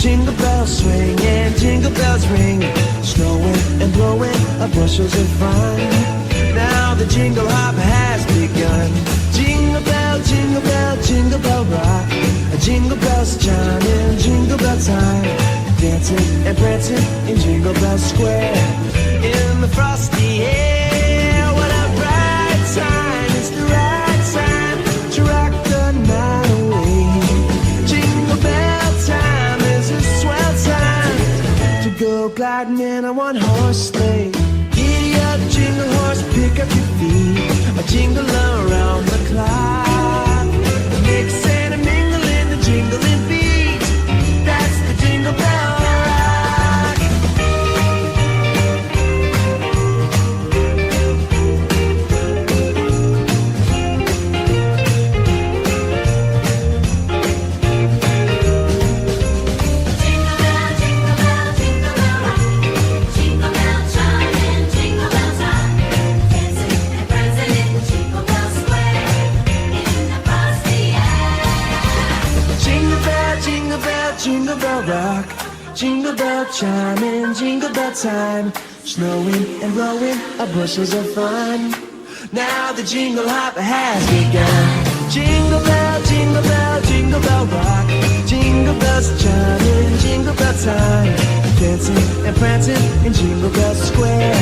jingle bells swing and jingle bells ring, snowing and blowing up bushels of fun. Now the jingle hop has begun. Jingle bell, jingle bell, jingle bell rock. Jingle bells chime in jingle bell time, dancing and prancing in Jingle Bell Square. In the frosty air, what a bright time! It's the right time to rock the night away. Jingle bell time is a swell time to go gliding in a one-horse sleigh. Giddy up, jingle horse, pick up your feet, a jingle around the clock. Mix and a mingle in the jingling beat. That's the Jingle Bell Rock. Jingle bell, jingle bell, jingle bell rock. Jingle bell chime in jingle bell time, dancing and prancing in Jingle Bell Square. In the frosty air. Jingle bell, jingle bell, jingle bell rock. Jingle bell chime in jingle bell time, snowing and blowing up bushels of fun. Now the jingle hop has begun. Jingle bell, jingle bell, jingle bell rock. Jingle bells chime in jingle bell time, dancing and prancing in Jingle Bell Square.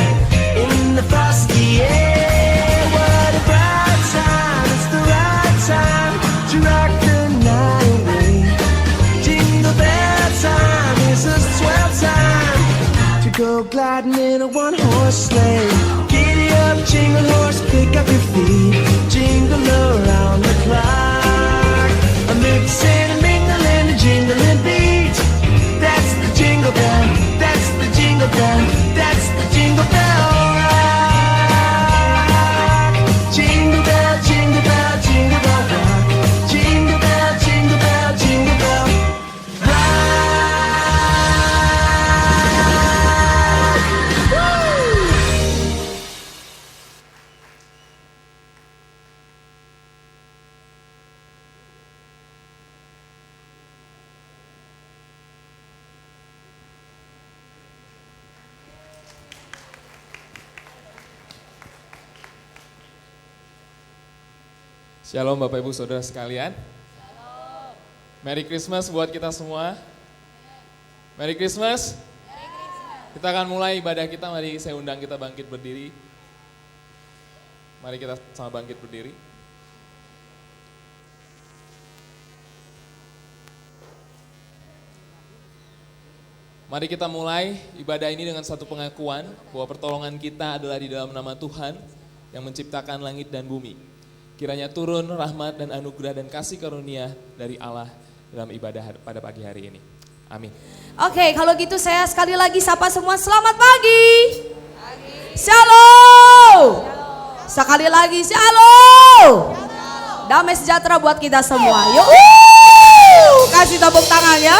In the frosty air, what a bright time! It's the right time to rock the night away. Jingle bell time is a swell time to go gliding in a one-horse sleigh. Giddy up, jingle horse, pick up your feet, jingle around the clock. A mix and a mingle and a jingling beat. That's the jingle bell, that's the jingle bell, that's the Jingle Bell Rock. Jingle bell, jingle bell, jingle bell rock. Jingle bell, jingle bell, jingle bell rock. Woo! Shalom Bapak Ibu Saudara sekalian. Merry Christmas buat kita semua. Merry Christmas. Kita akan mulai ibadah kita, mari saya undang kita bangkit berdiri. Mari kita sama bangkit berdiri. Mari kita mulai ibadah ini dengan satu pengakuan bahwa pertolongan kita adalah di dalam nama Tuhan yang menciptakan langit dan bumi. Kiranya turun rahmat dan anugerah dan kasih karunia dari Allah dalam ibadah pada pagi hari ini. Amin. Oke, kalau gitu saya sekali lagi sapa semua selamat pagi. Shalom. Sekali lagi shalom. Damai sejahtera buat kita semua. Yuk. Kasih tepuk tangan ya.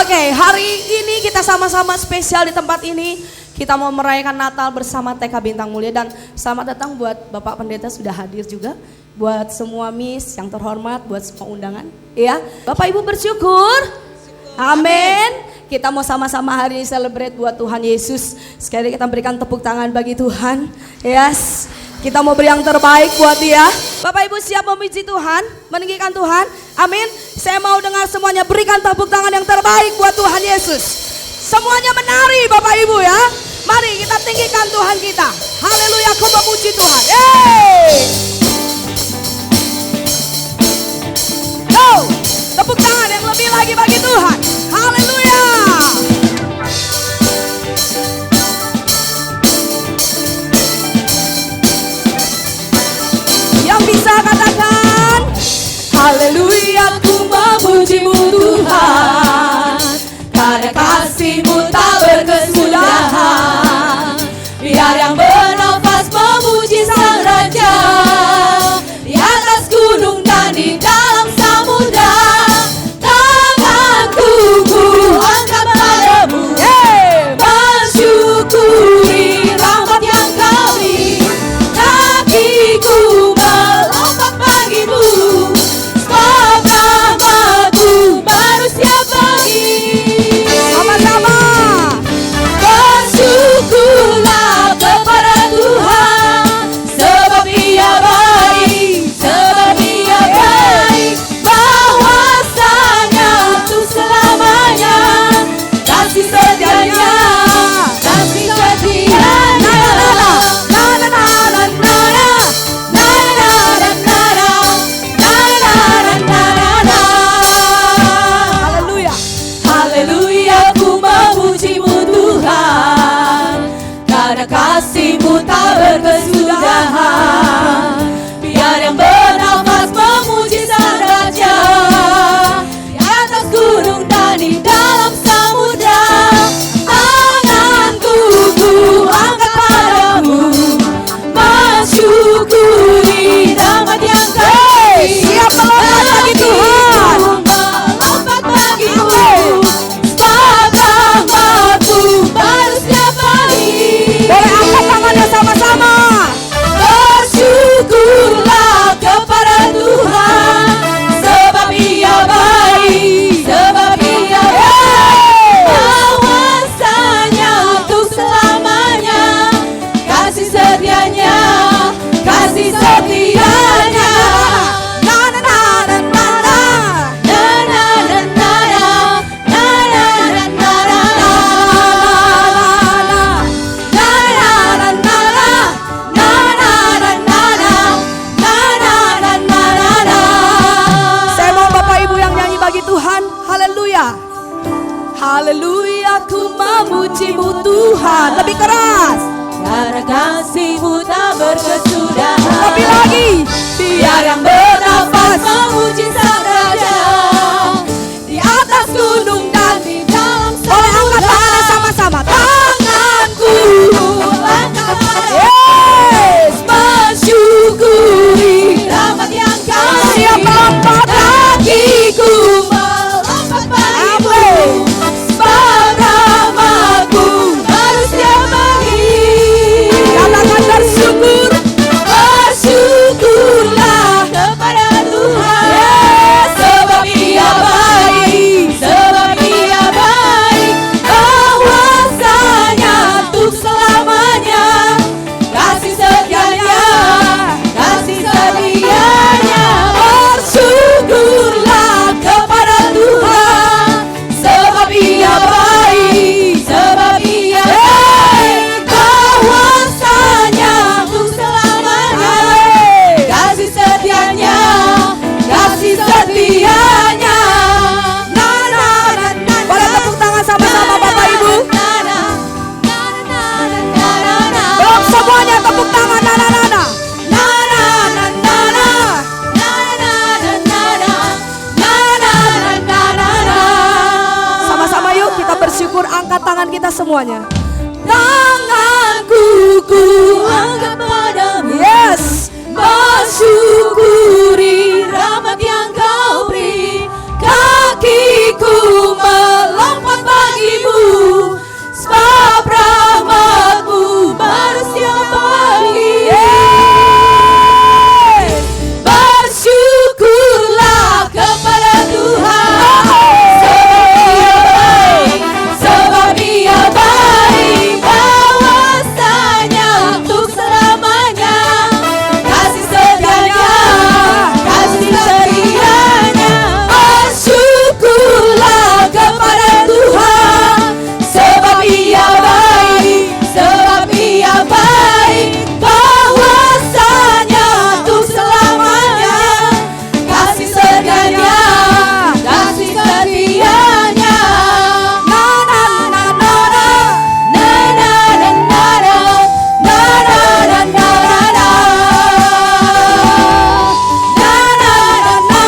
Oke, hari ini kita sama-sama spesial di tempat ini. Kita mau merayakan Natal bersama TK Bintang Mulia dan selamat datang buat Bapak Pendeta sudah hadir juga. Buat semua miss yang terhormat, buat semua undangan. Ya, Bapak Ibu bersyukur. Amin. Kita mau sama-sama hari ini celebrate buat Tuhan Yesus. Sekali kita berikan tepuk tangan bagi Tuhan. Yes. Kita mau beri yang terbaik buat dia. Bapak Ibu siap memuji Tuhan, meninggikan Tuhan. Amin. Saya mau dengar semuanya berikan tepuk tangan yang terbaik buat Tuhan Yesus. Semuanya menari Bapak Ibu ya. Mari kita tinggikan Tuhan kita. Haleluya, aku memuji Tuhan. Hey! Go! Tepuk tangan yang lebih lagi bagi Tuhan. Haleluya. Yang bisa katakan haleluya, ku memuji-Mu Tuhan, karena kasih-Mu tak berkesudahan. Biar yang bernafas memuji Sang Raja, di atas gunung dan di dalam samudra. Tanganku ku angkat padamu, bersyukuri rahmat yang Kau beri. Kakiku melompat bagimu, sebab rahmat-Mu baru setiap pagi. karena kasih-Mu tak berkesudahan. Biar yang bernafas memuji Sang Raja, di atas gunung dan di dalam samudra. Tanganku ku angkat padamu, mensyukuri rahmat yang Kau beri. Siapa melompat bagi Tuhan? Melompat bagimu, sebab rahmat-Mu baru setiap hari. Boleh angkat tangannya sama-sama. Bersyukurlah kepada Tuhan, sebab Ia baik, sebab Ia baik. Kuasanya untuk selamanya, kasih setianya, kasih setianya. Na na na na na na. Na na na na na, na na na na na. Saya mau Bapak Ibu yang nyanyi bagi Tuhan. Haleluya. Haleluya, ku memuji-Mu Tuhan. Lebih keras. Karena kasih-Mu tak berkesudahan. Lebih lagi. Biar yang bernafas memuji Sang Raja, di atas gunung dan di dalam Boleh angkat samudra. tangannya sama-sama. Tanganku angkat padamu, Yes. mensyukuri rahmat yang Kau Siap beri. melompat. Kakiku melompat bagimu, sebab rahmat-Mu baru setiap hari. Katakan bersyukur. Bersyukurlah kepada Tuhan, sebab Ia baik, sebab Ia baik. Kuasanya untuk selamanya, kasih setianya, kasih setianya. Bersyukurlah kepada Tuhan, sebab Ia baik, sebab Ia baik. Kuasanya untuk selamanya, kasih setianya, kasih setianya. Na na na na. Boleh tepuk tangan sama-sama Bapak Ibu. Belum semuanya tepuk tangan. Na na na na. Sama-sama yuk kita bersyukur, angkat tangan kita semuanya. Tanganku ku angkat padamu, Yes. bersyukuri rahmat yang Kau beri. Kakiku melompat bagimu, sebab rahmat-Mu baru setiap pagi. Bersyukurlah kepada Tuhan, sebab Ia baik, kuasanya untuk selamanya, kasih setianya, kasih setianya. Bersyukurlah kepada Tuhan, sebab Ia baik, sebab Ia baik. Kuasanya untuk selamanya, kasih setianya, kasih setianya. Na na na na na, na na na na na, na na na na na, na na na na na,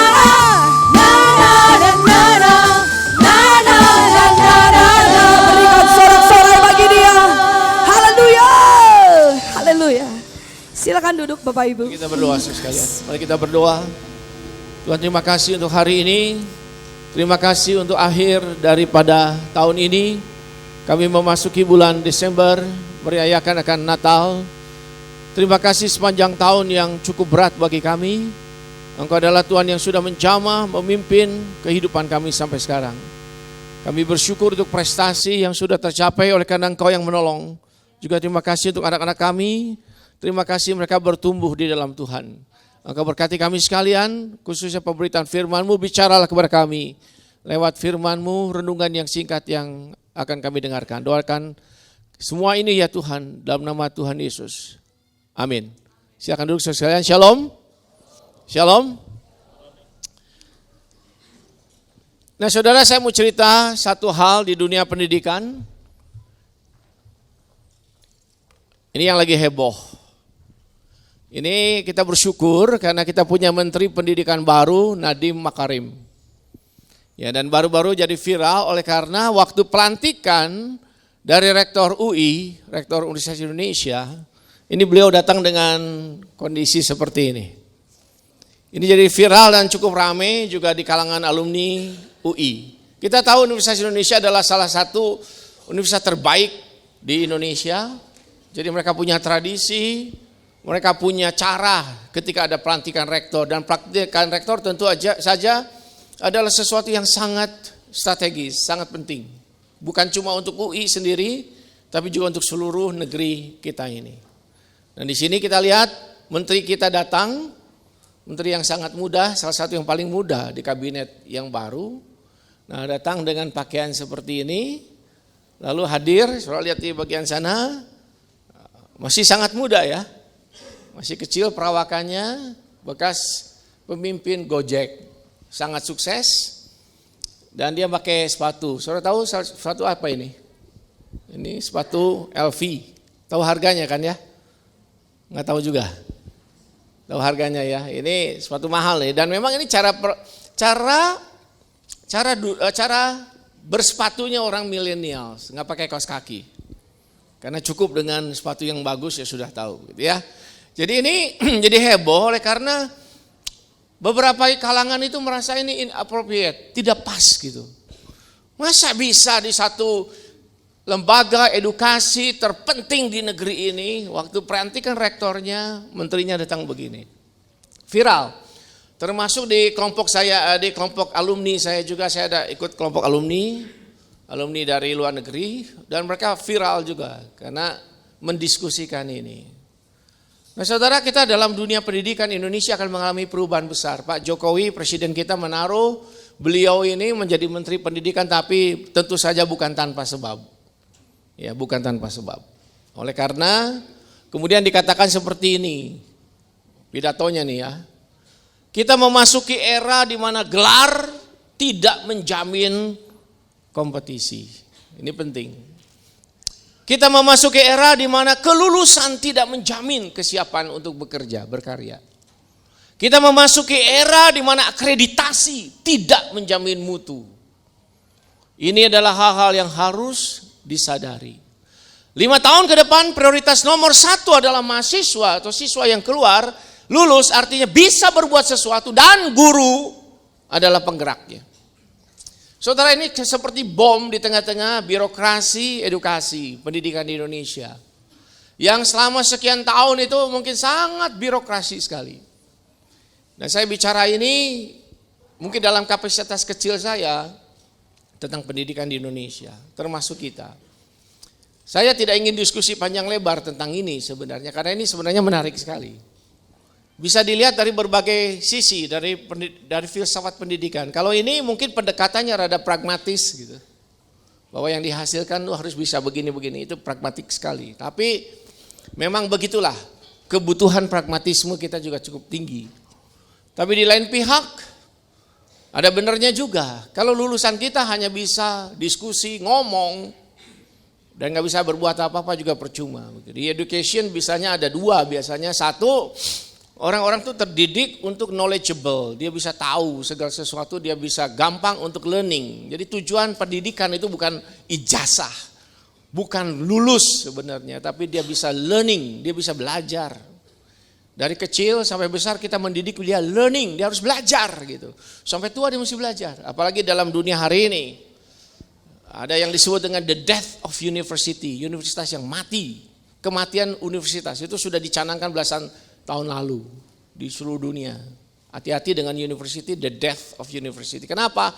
na na na na na. Berikan sorak-sorai bagi Dia. Haleluya. Haleluya. Silakan duduk Bapak Ibu. Kita berdoa sekalian. Mari kita berdoa. Tuhan, terima kasih untuk hari ini. Terima kasih untuk akhir daripada tahun ini. Kami memasuki bulan Desember, merayakan akan Natal. Terima kasih sepanjang tahun yang cukup berat bagi kami. Engkau adalah Tuhan yang sudah menjamah, memimpin kehidupan kami sampai sekarang. Kami bersyukur untuk prestasi yang sudah tercapai oleh karena Engkau yang menolong. Juga terima kasih untuk anak-anak kami. Terima kasih mereka bertumbuh di dalam Tuhan. Engkau berkati kami sekalian, khususnya pemberitaan firman-Mu, bicaralah kepada kami. Lewat firman-Mu, renungan yang singkat yang akan kami dengarkan. Doakan semua ini ya Tuhan, dalam nama Tuhan Yesus. Amin. Silakan duduk sekalian. Shalom. Shalom. Nah saudara, saya mau cerita satu hal di dunia pendidikan. Ini yang lagi heboh. Ini kita bersyukur karena kita punya Menteri Pendidikan baru, Nadiem Makarim. Ya, dan baru-baru jadi viral oleh karena waktu pelantikan dari Rektor UI, Rektor Universitas Indonesia, ini beliau datang dengan kondisi seperti ini. Ini jadi viral dan cukup ramai juga di kalangan alumni UI. Kita tahu Universitas Indonesia adalah salah satu universitas terbaik di Indonesia. Jadi mereka punya tradisi, mereka punya cara ketika ada pelantikan rektor. Dan pelantikan rektor tentu saja adalah sesuatu yang sangat strategis, sangat penting. Bukan cuma untuk UI sendiri, tapi juga untuk seluruh negeri kita ini. Dan di sini kita lihat menteri kita datang, menteri yang sangat muda, salah satu yang paling muda di kabinet yang baru. Nah, datang dengan pakaian seperti ini, lalu hadir, saudara lihat di bagian sana, masih sangat muda ya, masih kecil perawakannya, bekas pemimpin Gojek, sangat sukses, dan dia pakai sepatu. Saudara tahu sepatu apa ini? Ini sepatu LV, tahu harganya kan ya? Nggak tahu juga, tahu harganya ya. Ini sepatu mahal ya, dan memang ini cara bersepatunya orang milenial, nggak pakai kaos kaki. Karena cukup dengan sepatu yang bagus ya sudah tahu gitu ya. Jadi ini jadi heboh oleh karena beberapa kalangan itu merasa ini inappropriate, tidak pas gitu. Masa bisa di satu lembaga edukasi terpenting di negeri ini, waktu pelantikan rektornya, menterinya datang begini. Viral. Termasuk di kelompok saya, di kelompok alumni saya juga, saya ada ikut kelompok alumni dari luar negeri, dan mereka viral juga karena mendiskusikan ini. Nah saudara, kita dalam dunia pendidikan Indonesia akan mengalami perubahan besar. Pak Jokowi, presiden kita, menaruh beliau ini menjadi menteri pendidikan, tapi tentu saja bukan tanpa sebab. Ya, bukan tanpa sebab. Oleh karena kemudian dikatakan seperti ini, pidatonya nih ya. Kita memasuki era di mana gelar tidak menjamin kompetisi. Ini penting. Kita memasuki era di mana kelulusan tidak menjamin kesiapan untuk bekerja, berkarya. Kita memasuki era di mana akreditasi tidak menjamin mutu. Ini adalah hal-hal yang harus disadari. 5 tahun ke depan prioritas nomor 1 adalah mahasiswa atau siswa yang keluar, lulus artinya bisa berbuat sesuatu, dan guru adalah penggeraknya. Saudara, ini seperti bom di tengah-tengah birokrasi edukasi pendidikan di Indonesia. Yang selama sekian tahun itu mungkin sangat birokrasi sekali. Dan saya bicara ini mungkin dalam kapasitas kecil saya tentang pendidikan di Indonesia, termasuk kita. Saya tidak ingin diskusi panjang lebar tentang ini sebenarnya, karena ini sebenarnya menarik sekali. Bisa dilihat dari berbagai sisi, dari filsafat pendidikan. Kalau ini mungkin pendekatannya rada pragmatis gitu. Bahwa yang dihasilkan lu harus bisa begini-begini, itu pragmatik sekali. Tapi memang begitulah, kebutuhan pragmatisme kita juga cukup tinggi. Tapi di lain pihak, ada benarnya juga. Kalau lulusan kita hanya bisa diskusi, ngomong, dan gak bisa berbuat apa-apa juga percuma. Di education bisanya ada 2 biasanya. 1, orang-orang tuh terdidik untuk knowledgeable, dia bisa tahu segala sesuatu, dia bisa gampang untuk learning. Jadi tujuan pendidikan itu bukan ijazah, bukan lulus sebenarnya, tapi dia bisa learning, dia bisa belajar. Dari kecil sampai besar kita mendidik dia learning, dia harus belajar gitu. Sampai tua dia mesti belajar, apalagi dalam dunia hari ini. Ada yang disebut dengan the death of university, universitas yang mati, kematian universitas, itu sudah dicanangkan belasan tahun lalu di seluruh dunia. Hati-hati dengan university, the death of university. Kenapa?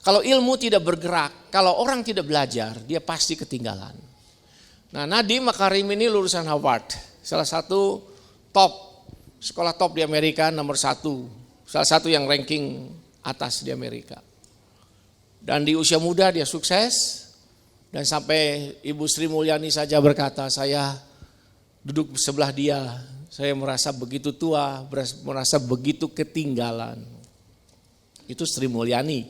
Kalau ilmu tidak bergerak, kalau orang tidak belajar, dia pasti ketinggalan. Nah, Nadiem Makarim ini lulusan Harvard, salah satu sekolah top di Amerika, nomor 1, salah satu yang ranking atas di Amerika. Dan di usia muda dia sukses, dan sampai Ibu Sri Mulyani saja berkata, saya duduk sebelah dia, saya merasa begitu tua, merasa begitu ketinggalan. Itu Sri Mulyani.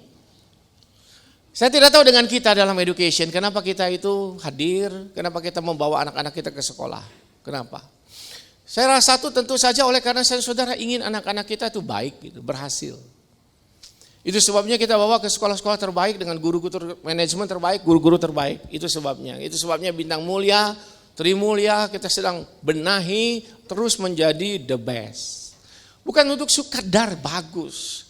Saya tidak tahu dengan kita dalam education, kenapa kita itu hadir, kenapa kita membawa anak-anak kita ke sekolah. Kenapa? Saya rasa itu tentu saja oleh karena saudara ingin anak-anak kita itu baik, gitu, berhasil. Itu sebabnya kita bawa ke sekolah-sekolah terbaik dengan guru-guru manajemen terbaik, guru-guru terbaik. Itu sebabnya. Itu sebabnya Bintang Mulia, Trimulya kita sedang benahi terus menjadi the best. Bukan untuk sekadar bagus,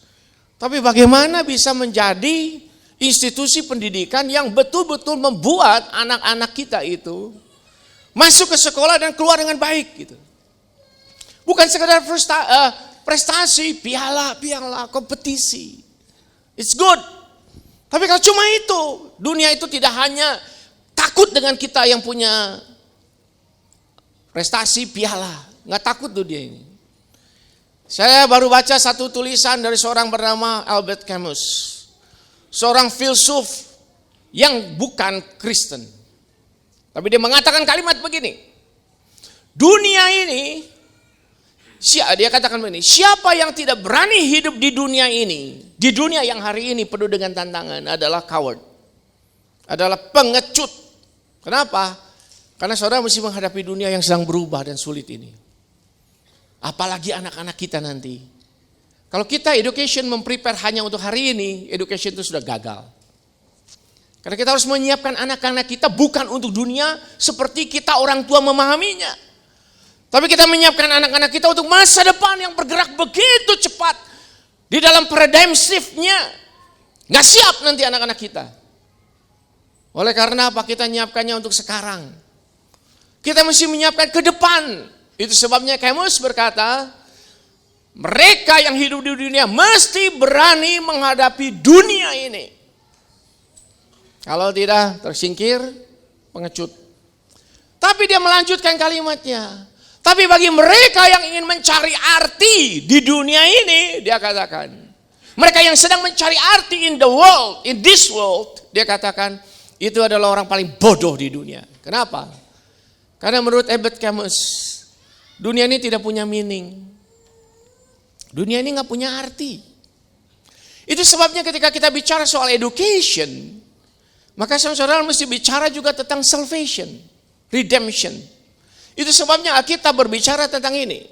tapi bagaimana bisa menjadi institusi pendidikan yang betul-betul membuat anak-anak kita itu masuk ke sekolah dan keluar dengan baik gitu. Bukan sekadar prestasi, piala, kompetisi. It's good. Tapi kalau cuma itu, dunia itu tidak hanya takut dengan kita yang punya prestasi, piala. Nggak takut dunia ini. Saya baru baca satu tulisan dari seorang bernama Albert Camus. Seorang filsuf yang bukan Kristen. Tapi dia mengatakan kalimat begini. Dunia ini, dia katakan begini, siapa yang tidak berani hidup di dunia ini, di dunia yang hari ini penuh dengan tantangan adalah coward. Adalah pengecut. Kenapa? Karena saudara mesti menghadapi dunia yang sedang berubah dan sulit ini. Apalagi anak-anak kita nanti. Kalau kita education memprepare hanya untuk hari ini, education itu sudah gagal. Karena kita harus menyiapkan anak-anak kita bukan untuk dunia seperti kita orang tua memahaminya. Tapi kita menyiapkan anak-anak kita untuk masa depan yang bergerak begitu cepat. Di dalam paradigm shift-nya. Nggak siap nanti anak-anak kita. Oleh karena apa? Kita menyiapkannya untuk sekarang. Kita mesti menyiapkan ke depan. Itu sebabnya Camus berkata, mereka yang hidup di dunia mesti berani menghadapi dunia ini. Kalau tidak tersingkir, pengecut. Tapi dia melanjutkan kalimatnya. Tapi bagi mereka yang ingin mencari arti di dunia ini, dia katakan, mereka yang sedang mencari arti in the world, in this world, dia katakan, itu adalah orang paling bodoh di dunia. Kenapa? Karena menurut Albert Camus, dunia ini tidak punya meaning. Dunia ini nggak punya arti. Itu sebabnya ketika kita bicara soal education, maka saudara mesti bicara juga tentang salvation, redemption. Itu sebabnya Alkitab berbicara tentang ini.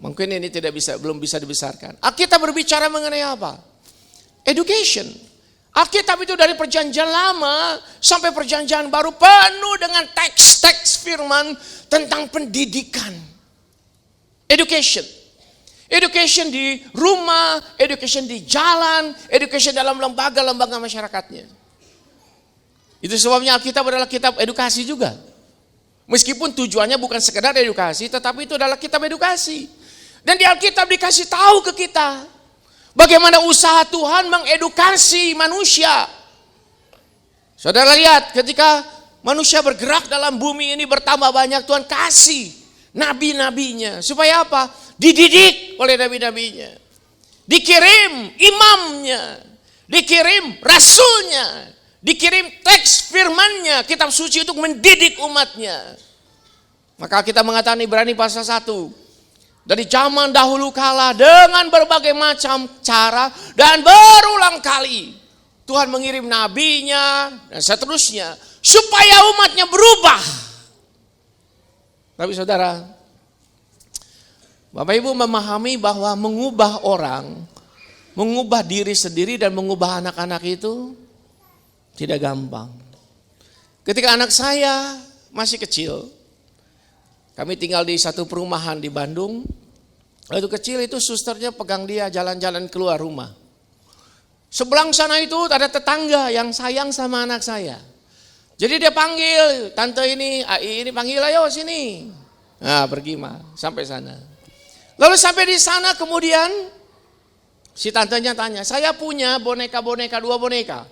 Mungkin ini belum bisa dibesarkan. Alkitab berbicara mengenai apa? Education. Alkitab itu dari perjanjian lama sampai perjanjian baru penuh dengan teks-teks firman tentang pendidikan. Education. Education di rumah, education di jalan, education dalam lembaga-lembaga masyarakatnya. Itu sebabnya Alkitab adalah kitab edukasi juga. Meskipun tujuannya bukan sekedar edukasi, tetapi itu adalah kitab edukasi. Dan di Alkitab dikasih tahu ke kita bagaimana usaha Tuhan mengedukasi manusia. Saudara lihat ketika manusia bergerak dalam bumi ini bertambah banyak, Tuhan kasih nabi-nabinya. Supaya apa? Dididik oleh nabi-nabinya. Dikirim imamnya. Dikirim rasulnya. Dikirim teks firmannya, kitab suci untuk mendidik umatnya. Maka kita mengatakan Ibrani pasal 1. Dari zaman dahulu kala dengan berbagai macam cara dan berulang kali. Tuhan mengirim nabinya dan seterusnya. Supaya umatnya berubah. Tapi saudara, Bapak Ibu memahami bahwa mengubah orang, mengubah diri sendiri dan mengubah anak-anak itu tidak gampang. Ketika anak saya masih kecil, kami tinggal di satu perumahan di Bandung. Waktu kecil itu susternya pegang dia jalan-jalan keluar rumah. Sebelah sana itu ada tetangga yang sayang sama anak saya. Jadi dia panggil, tante ini, Ai ini panggil ayo sini. Nah pergi mah sampai sana. Lalu sampai di sana kemudian si tantenya tanya, saya punya boneka-boneka, 2 boneka.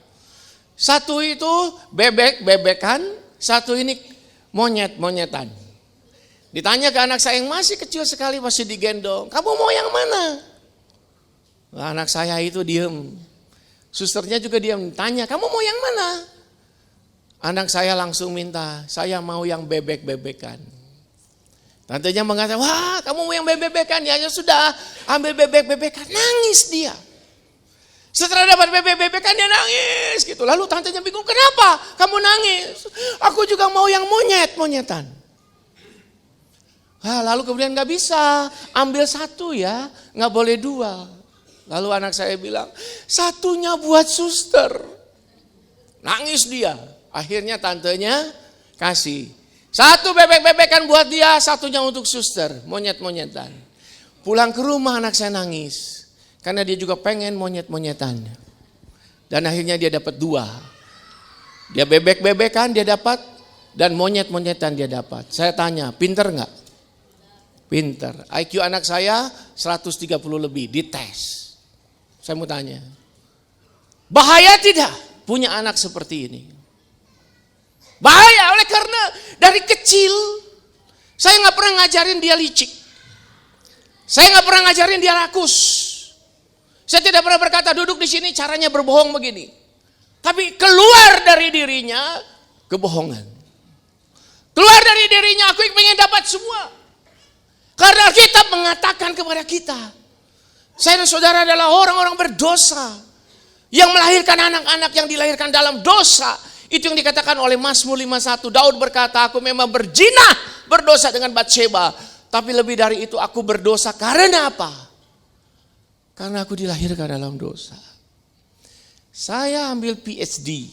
Satu itu bebek-bebekan, satu ini monyet-monyetan. Ditanya ke anak saya yang masih kecil sekali, masih digendong, kamu mau yang mana? Nah, anak saya itu diem. Susternya juga diem, tanya, kamu mau yang mana? Anak saya langsung minta, saya mau yang bebek-bebekan. Tantenya mengatakan, wah kamu mau yang bebek-bebekan? Ya sudah, ambil bebek-bebekan. Nangis dia. Setelah dapat bebek-bebekan dia nangis gitu. Lalu tantenya bingung, kenapa kamu nangis? Aku juga mau yang monyet-monyetan. Lalu kemudian nggak bisa, ambil satu ya, nggak boleh dua. Lalu anak saya bilang, satunya buat suster. Nangis dia. Akhirnya tantenya kasih. Satu bebek-bebekan buat dia, satunya untuk suster. Monyet-monyetan. Pulang ke rumah anak saya nangis. Karena dia juga pengen monyet-monyetan. Dan akhirnya dia dapat dua. Dia bebek-bebekan dia dapat. Dan monyet-monyetan dia dapat. Saya tanya, pinter nggak? Pinter. IQ anak saya 130 lebih, dites. Saya mau tanya. Bahaya tidak punya anak seperti ini? Bahaya oleh karena dari kecil saya nggak pernah ngajarin dia licik. Saya nggak pernah ngajarin dia rakus. Saya tidak pernah berkata duduk di sini caranya berbohong begini. Tapi keluar dari dirinya kebohongan. Keluar dari dirinya aku ingin dapat semua. Karena Alkitab mengatakan kepada kita, saya dan saudara adalah orang-orang berdosa yang melahirkan anak-anak yang dilahirkan dalam dosa. Itu yang dikatakan oleh Mazmur 51. Daud berkata, aku memang berzina, berdosa dengan Batsheba. Tapi lebih dari itu aku berdosa karena apa? Karena aku dilahirkan dalam dosa. Saya ambil PhD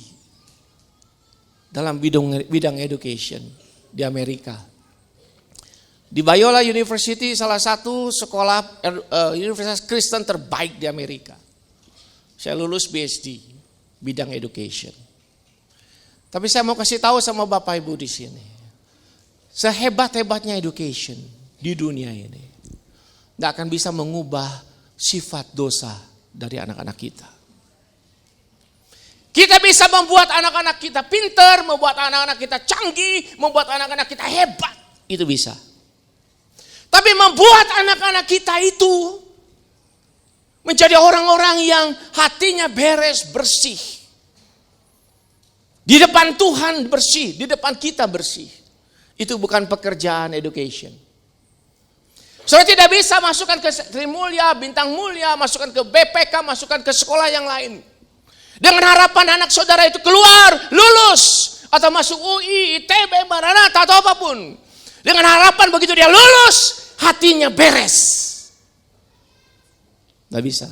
dalam bidang education di Amerika. Di Biola University, salah satu sekolah universitas Kristen terbaik di Amerika. Saya lulus PhD, bidang education. Tapi saya mau kasih tahu sama Bapak Ibu di sini. Sehebat-hebatnya education di dunia ini, tidak akan bisa mengubah sifat dosa dari anak-anak kita. Kita bisa membuat anak-anak kita pintar, membuat anak-anak kita canggih, membuat anak-anak kita hebat. Itu bisa. Tapi membuat anak-anak kita itu menjadi orang-orang yang hatinya beres, bersih. Di depan Tuhan bersih, di depan kita bersih. Itu bukan pekerjaan education. Saudara tidak bisa masukkan ke Sri Mulia, Bintang Mulia, masukkan ke BPK, masukkan ke sekolah yang lain. Dengan harapan anak saudara itu keluar, lulus. Atau masuk UI, ITB, Maranatha atau apapun. Dengan harapan begitu dia lulus, hatinya beres. Tidak bisa.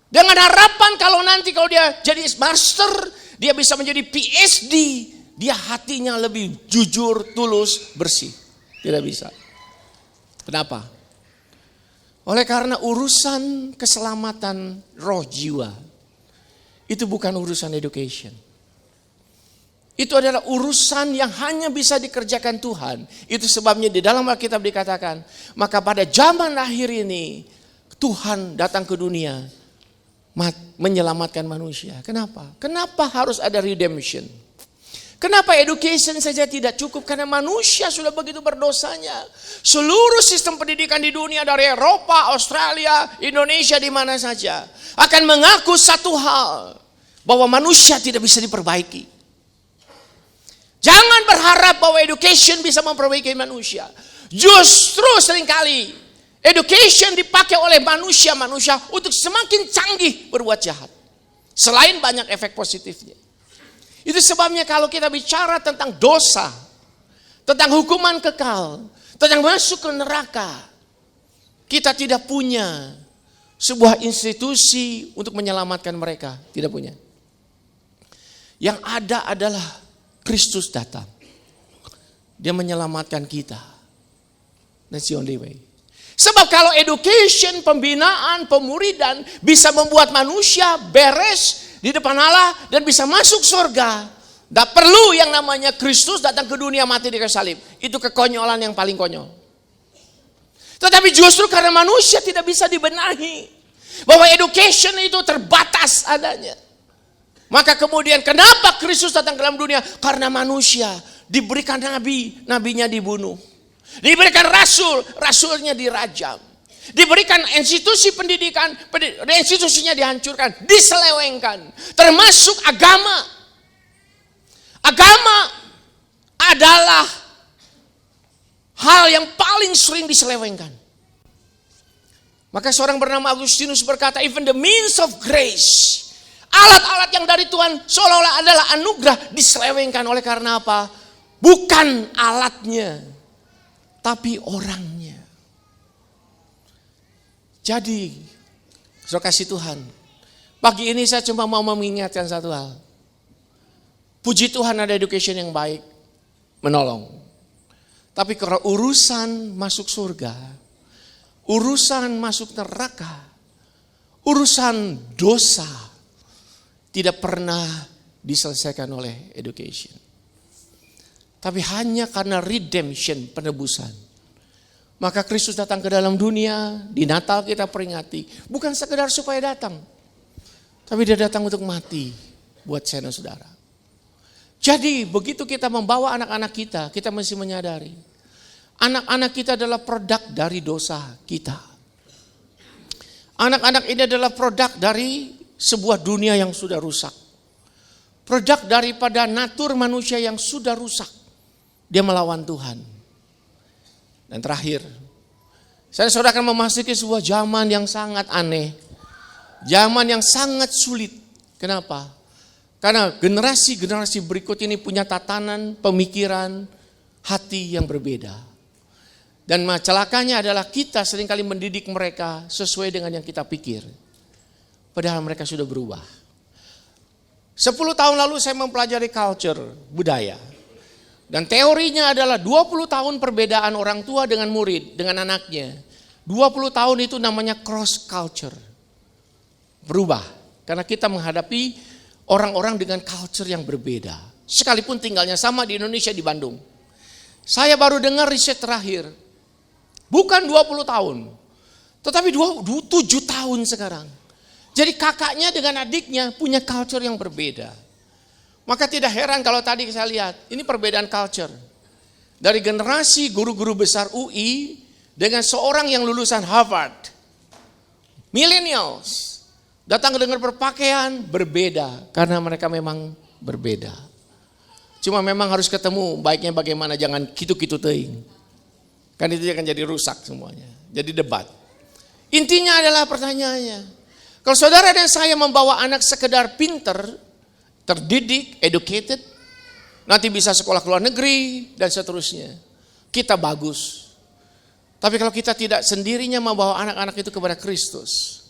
Dengan harapan kalau nanti kalau dia jadi master, dia bisa menjadi PhD, dia hatinya lebih jujur, tulus, bersih. Tidak bisa. Kenapa? Oleh karena urusan keselamatan roh jiwa, itu bukan urusan education. Itu adalah urusan yang hanya bisa dikerjakan Tuhan. Itu sebabnya di dalam Alkitab dikatakan, maka pada zaman akhir ini, Tuhan datang ke dunia, menyelamatkan manusia. Kenapa? Kenapa harus ada redemption? Kenapa education saja tidak cukup? Karena manusia sudah begitu berdosanya. Seluruh sistem pendidikan di dunia dari Eropa, Australia, Indonesia, di mana saja akan mengaku satu hal, bahwa manusia tidak bisa diperbaiki. Jangan berharap bahwa education bisa memperbaiki manusia. Justru seringkali education dipakai oleh manusia-manusia untuk semakin canggih berbuat jahat. Selain banyak efek positifnya. Itu sebabnya kalau kita bicara tentang dosa, tentang hukuman kekal, tentang masuk ke neraka, kita tidak punya sebuah institusi untuk menyelamatkan mereka. Tidak punya. Yang ada adalah Kristus datang. Dia menyelamatkan kita. That's the only way. Sebab kalau education, pembinaan, pemuridan bisa membuat manusia beres di depan Allah dan bisa masuk surga, tidak perlu yang namanya Kristus datang ke dunia mati di kayu salib. Itu kekonyolan yang paling konyol. Tetapi justru karena manusia tidak bisa dibenahi, bahwa education itu terbatas adanya, maka kemudian kenapa Kristus datang ke dalam dunia? Karena manusia diberikan nabi, nabinya dibunuh. Diberikan rasul, rasulnya dirajam. Diberikan institusi pendidikan, institusinya dihancurkan, diselewengkan. Termasuk agama. Agama adalah hal yang paling sering diselewengkan. Maka seorang bernama Agustinus berkata, even the means of grace, alat-alat yang dari Tuhan seolah-olah adalah anugerah, diselewengkan. Oleh karena apa? Bukan alatnya, tapi orangnya. Jadi, saudara kasih Tuhan, pagi ini saya cuma mau mengingatkan satu hal. Puji Tuhan ada education yang baik, menolong. Tapi kalau urusan masuk surga, urusan masuk neraka, urusan dosa, tidak pernah diselesaikan oleh education. Tapi hanya karena redemption, penebusan. Maka Kristus datang ke dalam dunia, di Natal kita peringati. Bukan sekedar supaya datang, tapi dia datang untuk mati buat saya dan saudara. Jadi begitu kita membawa anak-anak kita mesti menyadari. Anak-anak kita adalah produk dari dosa kita. Anak-anak ini adalah produk dari sebuah dunia yang sudah rusak. Produk daripada natur manusia yang sudah rusak. Dia melawan Tuhan. Dan terakhir, saya dan saudara akan memasuki sebuah zaman yang sangat aneh. Zaman yang sangat sulit. Kenapa? Karena generasi-generasi berikut ini punya tatanan, pemikiran, hati yang berbeda. Dan celakanya adalah kita seringkali mendidik mereka sesuai dengan yang kita pikir. Padahal mereka sudah berubah. 10 tahun lalu saya mempelajari culture, budaya. Dan teorinya adalah 20 tahun perbedaan orang tua dengan murid, dengan anaknya. 20 tahun itu namanya cross culture. Berubah. Karena kita menghadapi orang-orang dengan culture yang berbeda. Sekalipun tinggalnya sama di Indonesia, di Bandung. Saya baru dengar riset terakhir. Bukan 20 tahun. Tetapi 7 tahun sekarang. Jadi kakaknya dengan adiknya punya culture yang berbeda. Maka tidak heran kalau tadi saya lihat, ini perbedaan culture. Dari generasi guru-guru besar UI dengan seorang yang lulusan Harvard. Millennials. Datang dengan berpakaian berbeda karena mereka memang berbeda. Cuma memang harus ketemu baiknya bagaimana, jangan kitu-kitu teing. Kan itu akan jadi rusak semuanya. Jadi debat. Intinya adalah pertanyaannya. Kalau saudara dan saya membawa anak sekedar pinter, terdidik, educated, nanti bisa sekolah ke luar negeri dan seterusnya. Kita bagus. Tapi kalau kita tidak sendirinya membawa anak-anak itu kepada Kristus.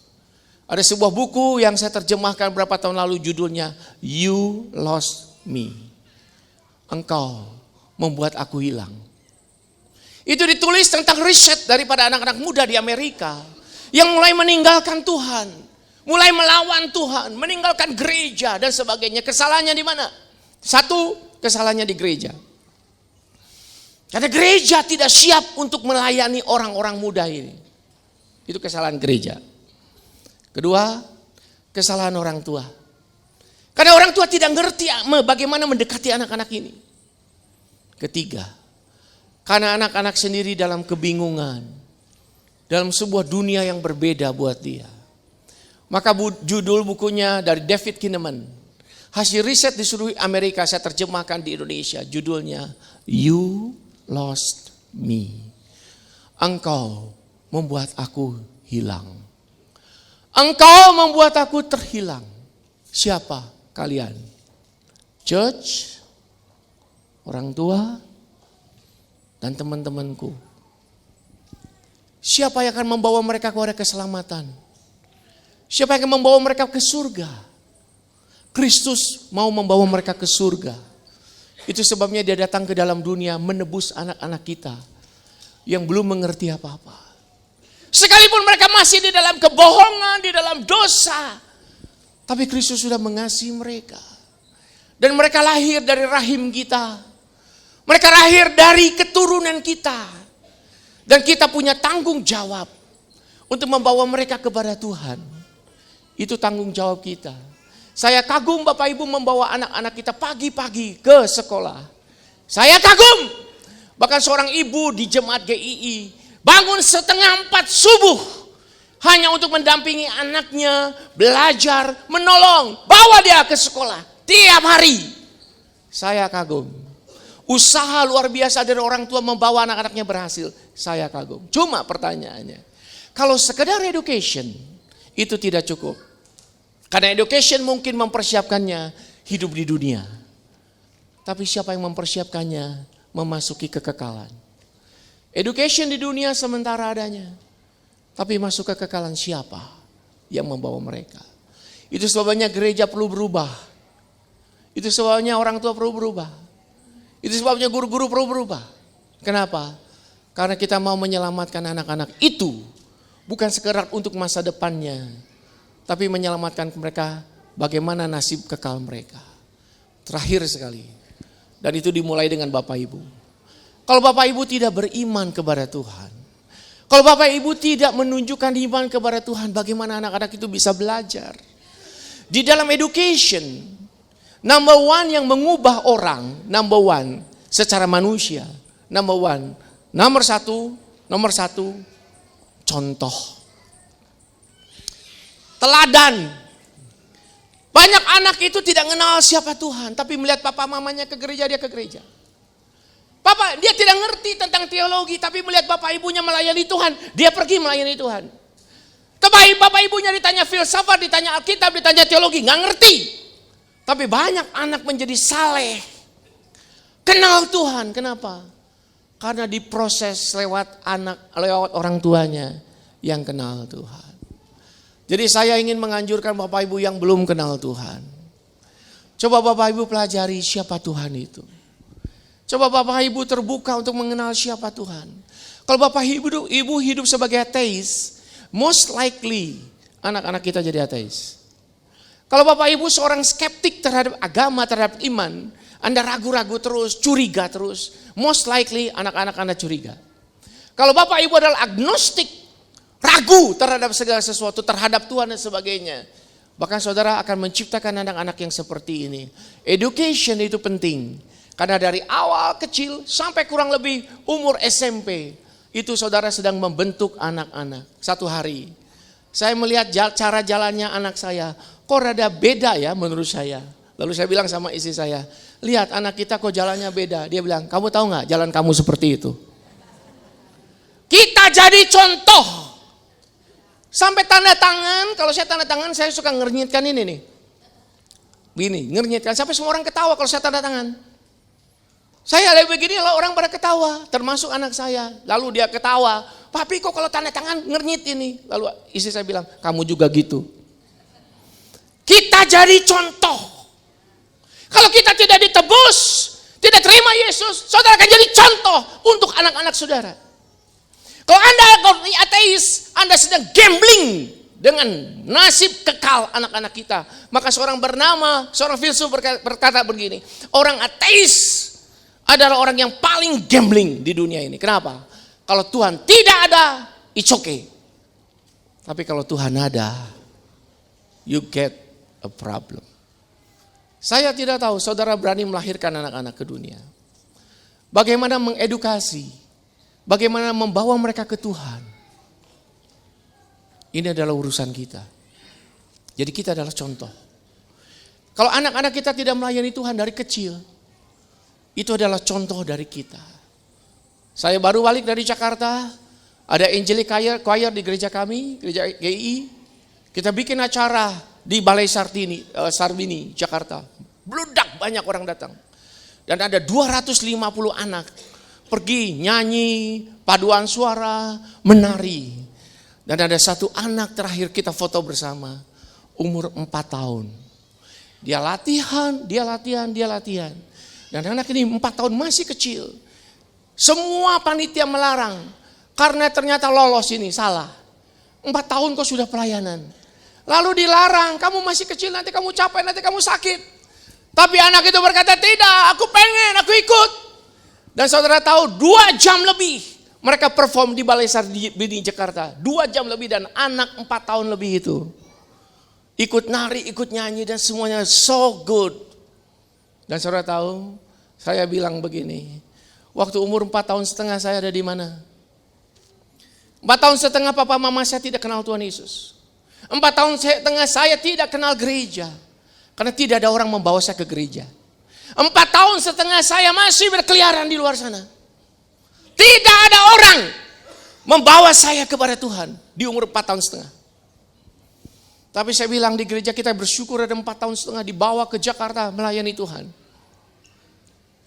Ada sebuah buku yang saya terjemahkan beberapa tahun lalu judulnya You Lost Me. Engkau membuat aku hilang. Itu ditulis tentang riset daripada anak-anak muda di Amerika yang mulai meninggalkan Tuhan, mulai melawan Tuhan, meninggalkan gereja dan sebagainya. Kesalahannya di mana? Satu, kesalahannya di gereja. Karena gereja tidak siap untuk melayani orang-orang muda ini. Itu kesalahan gereja. Kedua, kesalahan orang tua. Karena orang tua tidak ngerti bagaimana mendekati anak-anak ini. Ketiga, karena anak-anak sendiri dalam kebingungan, dalam sebuah dunia yang berbeda buat dia. Maka judul bukunya dari David Kinnaman, hasil riset di seluruh Amerika, saya terjemahkan di Indonesia. Judulnya You Lost Me. Engkau membuat aku hilang. Engkau membuat aku terhilang. Siapa kalian? Church, orang tua, dan teman-temanku. Siapa yang akan membawa mereka kepada keselamatan? Siapa yang akan membawa mereka ke surga? Kristus mau membawa mereka ke surga. Itu sebabnya dia datang ke dalam dunia menebus anak-anak kita yang belum mengerti apa-apa. Sekalipun mereka masih di dalam kebohongan, di dalam dosa, tapi Kristus sudah mengasihi mereka. Dan mereka lahir dari rahim kita. Mereka lahir dari keturunan kita. Dan kita punya tanggung jawab untuk membawa mereka kepada Tuhan. Itu tanggung jawab kita. Saya kagum Bapak Ibu membawa anak-anak kita pagi-pagi ke sekolah. Saya kagum. Bahkan seorang ibu di jemaat GII bangun 3:30 subuh hanya untuk mendampingi anaknya belajar, menolong, bawa dia ke sekolah tiap hari. Saya kagum. Usaha luar biasa dari orang tua membawa anak-anaknya berhasil. Saya kagum. Cuma pertanyaannya, kalau sekedar education itu tidak cukup. Karena education mungkin mempersiapkannya hidup di dunia. Tapi siapa yang mempersiapkannya memasuki kekekalan? Education di dunia sementara adanya. Tapi masuk kekekalan siapa yang membawa mereka? Itu sebabnya gereja perlu berubah. Itu sebabnya orang tua perlu berubah. Itu sebabnya guru-guru perlu berubah. Kenapa? Karena kita mau menyelamatkan anak-anak itu. Bukan sekedar untuk masa depannya. Tapi menyelamatkan mereka bagaimana nasib kekal mereka. Terakhir sekali. Dan itu dimulai dengan Bapak Ibu. Kalau Bapak Ibu tidak beriman kepada Tuhan. Kalau Bapak Ibu tidak menunjukkan iman kepada Tuhan, bagaimana anak-anak itu bisa belajar? Di dalam education, number one yang mengubah orang, number one secara manusia, nomor satu, contoh. Teladan. Banyak anak itu tidak mengenal siapa Tuhan, tapi melihat papa mamanya ke gereja, dia ke gereja. Papa, dia tidak ngerti tentang teologi, tapi melihat bapak ibunya melayani Tuhan, dia pergi melayani Tuhan. Tapi bapak ibunya ditanya filsafat, ditanya Alkitab, ditanya teologi, nggak ngerti. Tapi banyak anak menjadi saleh, kenal Tuhan. Kenapa? Karena diproses lewat orang tuanya yang kenal Tuhan. Jadi saya ingin menganjurkan bapak ibu yang belum kenal Tuhan. Coba bapak ibu pelajari siapa Tuhan itu. Coba Bapak Ibu terbuka untuk mengenal siapa Tuhan. Kalau Bapak Ibu hidup sebagai ateis, most likely anak-anak kita jadi ateis. Kalau Bapak Ibu seorang skeptik terhadap agama, terhadap iman, Anda ragu-ragu terus, curiga terus, most likely anak-anak Anda curiga. Kalau Bapak Ibu adalah agnostik, ragu terhadap segala sesuatu, terhadap Tuhan dan sebagainya, bahkan saudara akan menciptakan anak-anak yang seperti ini. Education itu penting. Karena dari awal kecil sampai kurang lebih umur SMP, itu saudara sedang membentuk anak-anak. Satu hari, saya melihat cara jalannya anak saya, kok rada beda ya menurut saya. Lalu saya bilang sama istri saya, lihat anak kita kok jalannya beda. Dia bilang, kamu tahu gak jalan kamu seperti itu? Kita jadi contoh. Sampai tanda tangan, kalau saya tanda tangan saya suka ngernyitkan ini nih. Begini, ngernyitkan, sampai semua orang ketawa kalau saya tanda tangan. Saya lihat begini lah orang pada ketawa, termasuk anak saya. Lalu dia ketawa, papi kok kalau tanda tangan ngernyit ini. Lalu istri saya bilang, kamu juga gitu. Kita jadi contoh. Kalau kita tidak ditebus, tidak terima Yesus, saudara akan jadi contoh untuk anak-anak saudara. Kalau Anda ateis, Anda sedang gambling dengan nasib kekal anak-anak kita. Maka seorang filsuf berkata begini, orang ateis adalah orang yang paling gambling di dunia ini. Kenapa? Kalau Tuhan tidak ada, it's okay. Tapi kalau Tuhan ada, you get a problem. Saya tidak tahu saudara berani melahirkan anak-anak ke dunia. Bagaimana mengedukasi, bagaimana membawa mereka ke Tuhan. Ini adalah urusan kita. Jadi kita adalah contoh. Kalau anak-anak kita tidak melayani Tuhan dari kecil, itu adalah contoh dari kita. Saya baru balik dari Jakarta, ada Angelic Choir di gereja kami, gereja GI. Kita bikin acara di Balai Sarbini, Jakarta. Bludak banyak orang datang. Dan ada 250 anak pergi nyanyi, paduan suara, menari. Dan ada satu anak terakhir kita foto bersama, umur 4 tahun. Dia latihan. Dan anak ini 4 tahun masih kecil. Semua panitia melarang. Karena ternyata lolos ini, salah. 4 tahun kok sudah pelayanan. Lalu dilarang, kamu masih kecil, nanti kamu capek, nanti kamu sakit. Tapi anak itu berkata, tidak, aku pengen, aku ikut. Dan saudara tahu 2 jam lebih mereka perform di Balai Sarbini Jakarta. 2 jam lebih dan anak 4 tahun lebih itu. Ikut nari, ikut nyanyi dan semuanya so good. Dan saudara tahu, saya bilang begini, waktu umur 4 tahun setengah saya ada di mana? 4 tahun setengah papa mama saya tidak kenal Tuhan Yesus. 4 tahun setengah saya tidak kenal gereja. Karena tidak ada orang membawa saya ke gereja. 4 tahun setengah saya masih berkeliaran di luar sana. Tidak ada orang membawa saya kepada Tuhan di umur 4 tahun setengah. Tapi saya bilang di gereja kita bersyukur ada 4 tahun setengah dibawa ke Jakarta melayani Tuhan.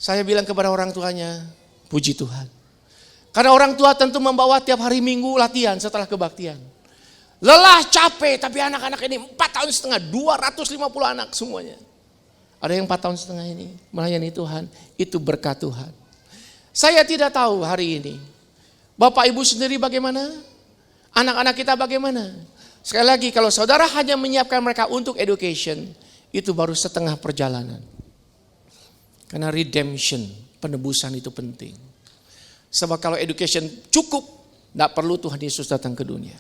Saya bilang kepada orang tuanya, puji Tuhan. Karena orang tua tentu membawa tiap hari Minggu latihan setelah kebaktian. Lelah, capek, tapi anak-anak ini 4 tahun setengah, 250 anak semuanya. Ada yang 4 tahun setengah ini melayani Tuhan, itu berkat Tuhan. Saya tidak tahu hari ini, Bapak Ibu sendiri bagaimana? Anak-anak kita bagaimana? Sekali lagi, kalau saudara hanya menyiapkan mereka untuk education, itu baru setengah perjalanan. Karena redemption, penebusan itu penting. Sebab kalau education cukup, tidak perlu Tuhan Yesus datang ke dunia.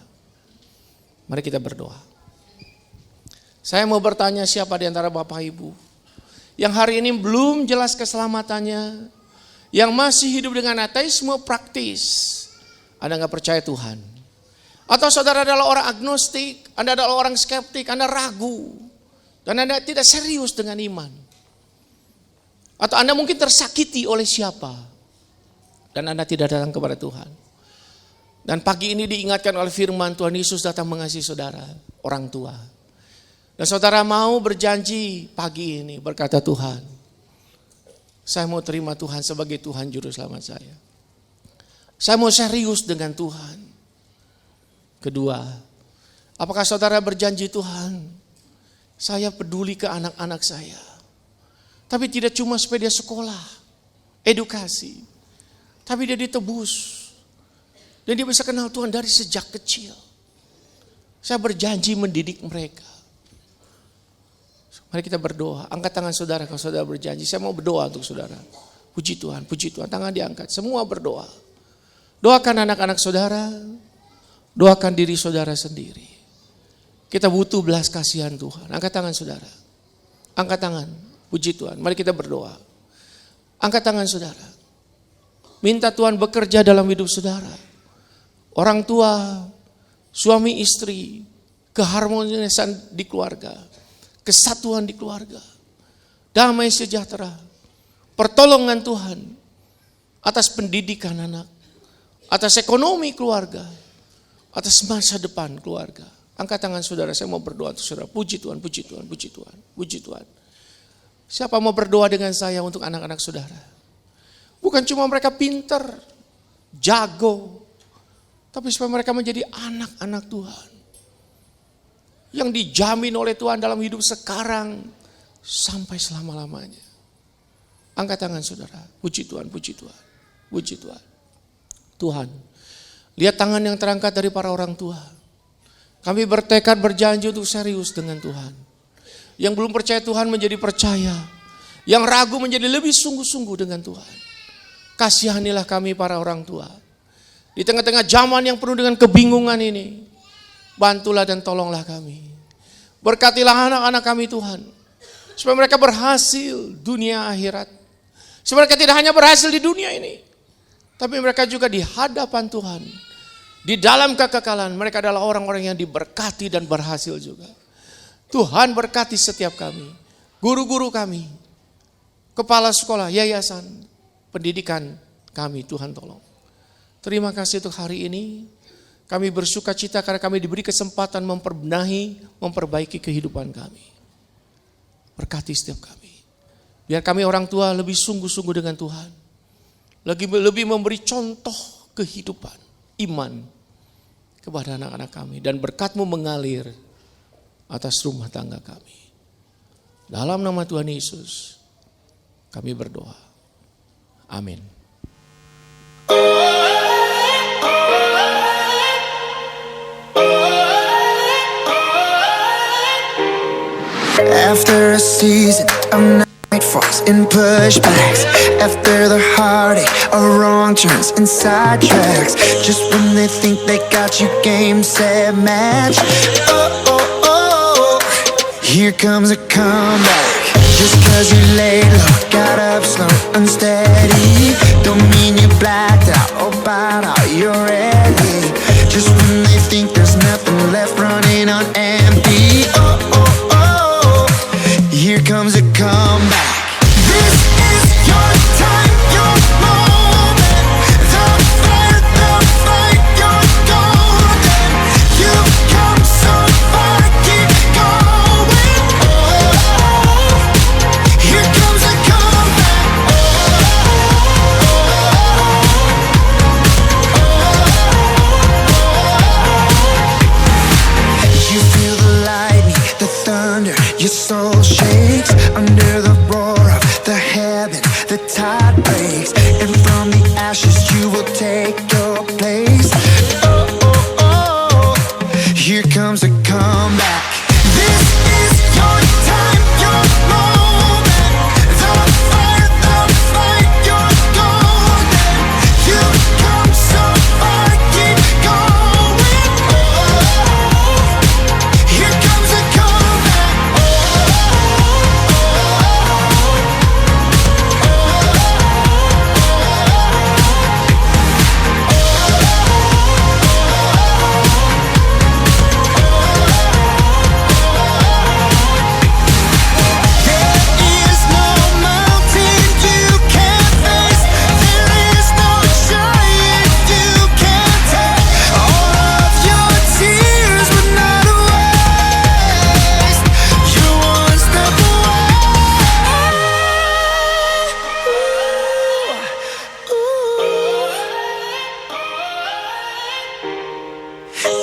Mari kita berdoa. Saya mau bertanya siapa di antara Bapak Ibu yang hari ini belum jelas keselamatannya, yang masih hidup dengan ateisme praktis, Anda nggak percaya Tuhan. Atau saudara adalah orang agnostik, Anda adalah orang skeptik, Anda ragu, dan Anda tidak serius dengan iman. Atau Anda mungkin tersakiti oleh siapa, dan Anda tidak datang kepada Tuhan. Dan pagi ini diingatkan oleh firman Tuhan Yesus datang mengasihi saudara, orang tua. Dan saudara mau berjanji pagi ini berkata Tuhan, saya mau terima Tuhan sebagai Tuhan Juru Selamat saya. Saya mau serius dengan Tuhan. Kedua, apakah saudara berjanji Tuhan, saya peduli ke anak-anak saya. Tapi tidak cuma supaya dia sekolah, edukasi. Tapi dia ditebus. Dan dia bisa kenal Tuhan dari sejak kecil. Saya berjanji mendidik mereka. Mari kita berdoa. Angkat tangan saudara kalau saudara berjanji. Saya mau berdoa untuk saudara. Puji Tuhan, puji Tuhan. Tangan diangkat. Semua berdoa. Doakan anak-anak saudara. Doakan diri saudara sendiri. Kita butuh belas kasihan Tuhan. Angkat tangan saudara. Angkat tangan. Puji Tuhan. Mari kita berdoa. Angkat tangan saudara. Minta Tuhan bekerja dalam hidup saudara. Orang tua, suami istri, keharmonisan di keluarga, kesatuan di keluarga, damai sejahtera, pertolongan Tuhan atas pendidikan anak, atas ekonomi keluarga, atas masa depan keluarga. Angkat tangan saudara, saya mau berdoa untuk saudara. Puji Tuhan, puji Tuhan, puji Tuhan, puji Tuhan. Siapa mau berdoa dengan saya untuk anak-anak saudara? Bukan cuma mereka pintar, jago, tapi supaya mereka menjadi anak-anak Tuhan. Yang dijamin oleh Tuhan dalam hidup sekarang sampai selama-lamanya. Angkat tangan saudara, puji Tuhan, puji Tuhan, puji Tuhan. Tuhan, lihat tangan yang terangkat dari para orang tua. Kami bertekad berjanji untuk serius dengan Tuhan. Yang belum percaya Tuhan menjadi percaya. Yang ragu menjadi lebih sungguh-sungguh dengan Tuhan. Kasihanilah kami para orang tua. Di tengah-tengah zaman yang penuh dengan kebingungan ini. Bantulah dan tolonglah kami. Berkatilah anak-anak kami Tuhan. Supaya mereka berhasil dunia akhirat. Supaya mereka tidak hanya berhasil di dunia ini. Tapi mereka juga di hadapan Tuhan. Di dalam kekekalan mereka adalah orang-orang yang diberkati dan berhasil juga. Tuhan berkati setiap kami. Guru-guru kami. Kepala sekolah, yayasan. Pendidikan kami, Tuhan tolong. Terima kasih untuk hari ini. Kami bersuka cita karena kami diberi kesempatan memperbenahi, memperbaiki kehidupan kami. Berkati setiap kami. Biar kami orang tua lebih sungguh-sungguh dengan Tuhan. Lebih memberi contoh kehidupan, iman kepada anak-anak kami. Dan berkat-Mu mengalir atas rumah tangga kami. Dalam nama Tuhan Yesus, kami berdoa. Amin. After a season of nightfalls and pushbacks, after the heartache of wrong turns and sidetracks, just when they think they got you game, set, match, here comes a comeback. Just cause you laid low, got up slow, unsteady, don't mean you blacked out or bowed out, you're ready. Just when they think there's nothing left, running on empty, here comes a comeback. This is your time, your moment. The fight, you're golden. You've come so far, keep going. Here comes a comeback. take your place. Oh, oh, oh, here comes a comeback. This is your time, your moment. The fight, you're golden. You've come so far, keep going. Oh, here comes a comeback. There is no mountain you can't face. There is no giant you can't take. All of your tears were not a waste. You're one step away.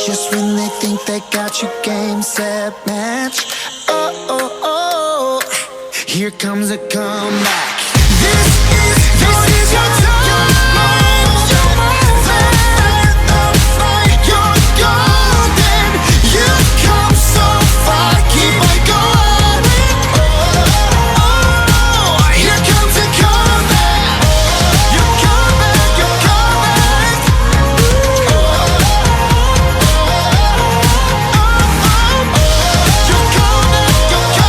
Just when they think they got you, game, set, match. Oh, oh, oh, here comes a comeback. This is your time, your moment. The fight, you're golden. You've come so far, keep on going. Oh, here comes a comeback. You're coming, you're coming. You're coming, you're coming.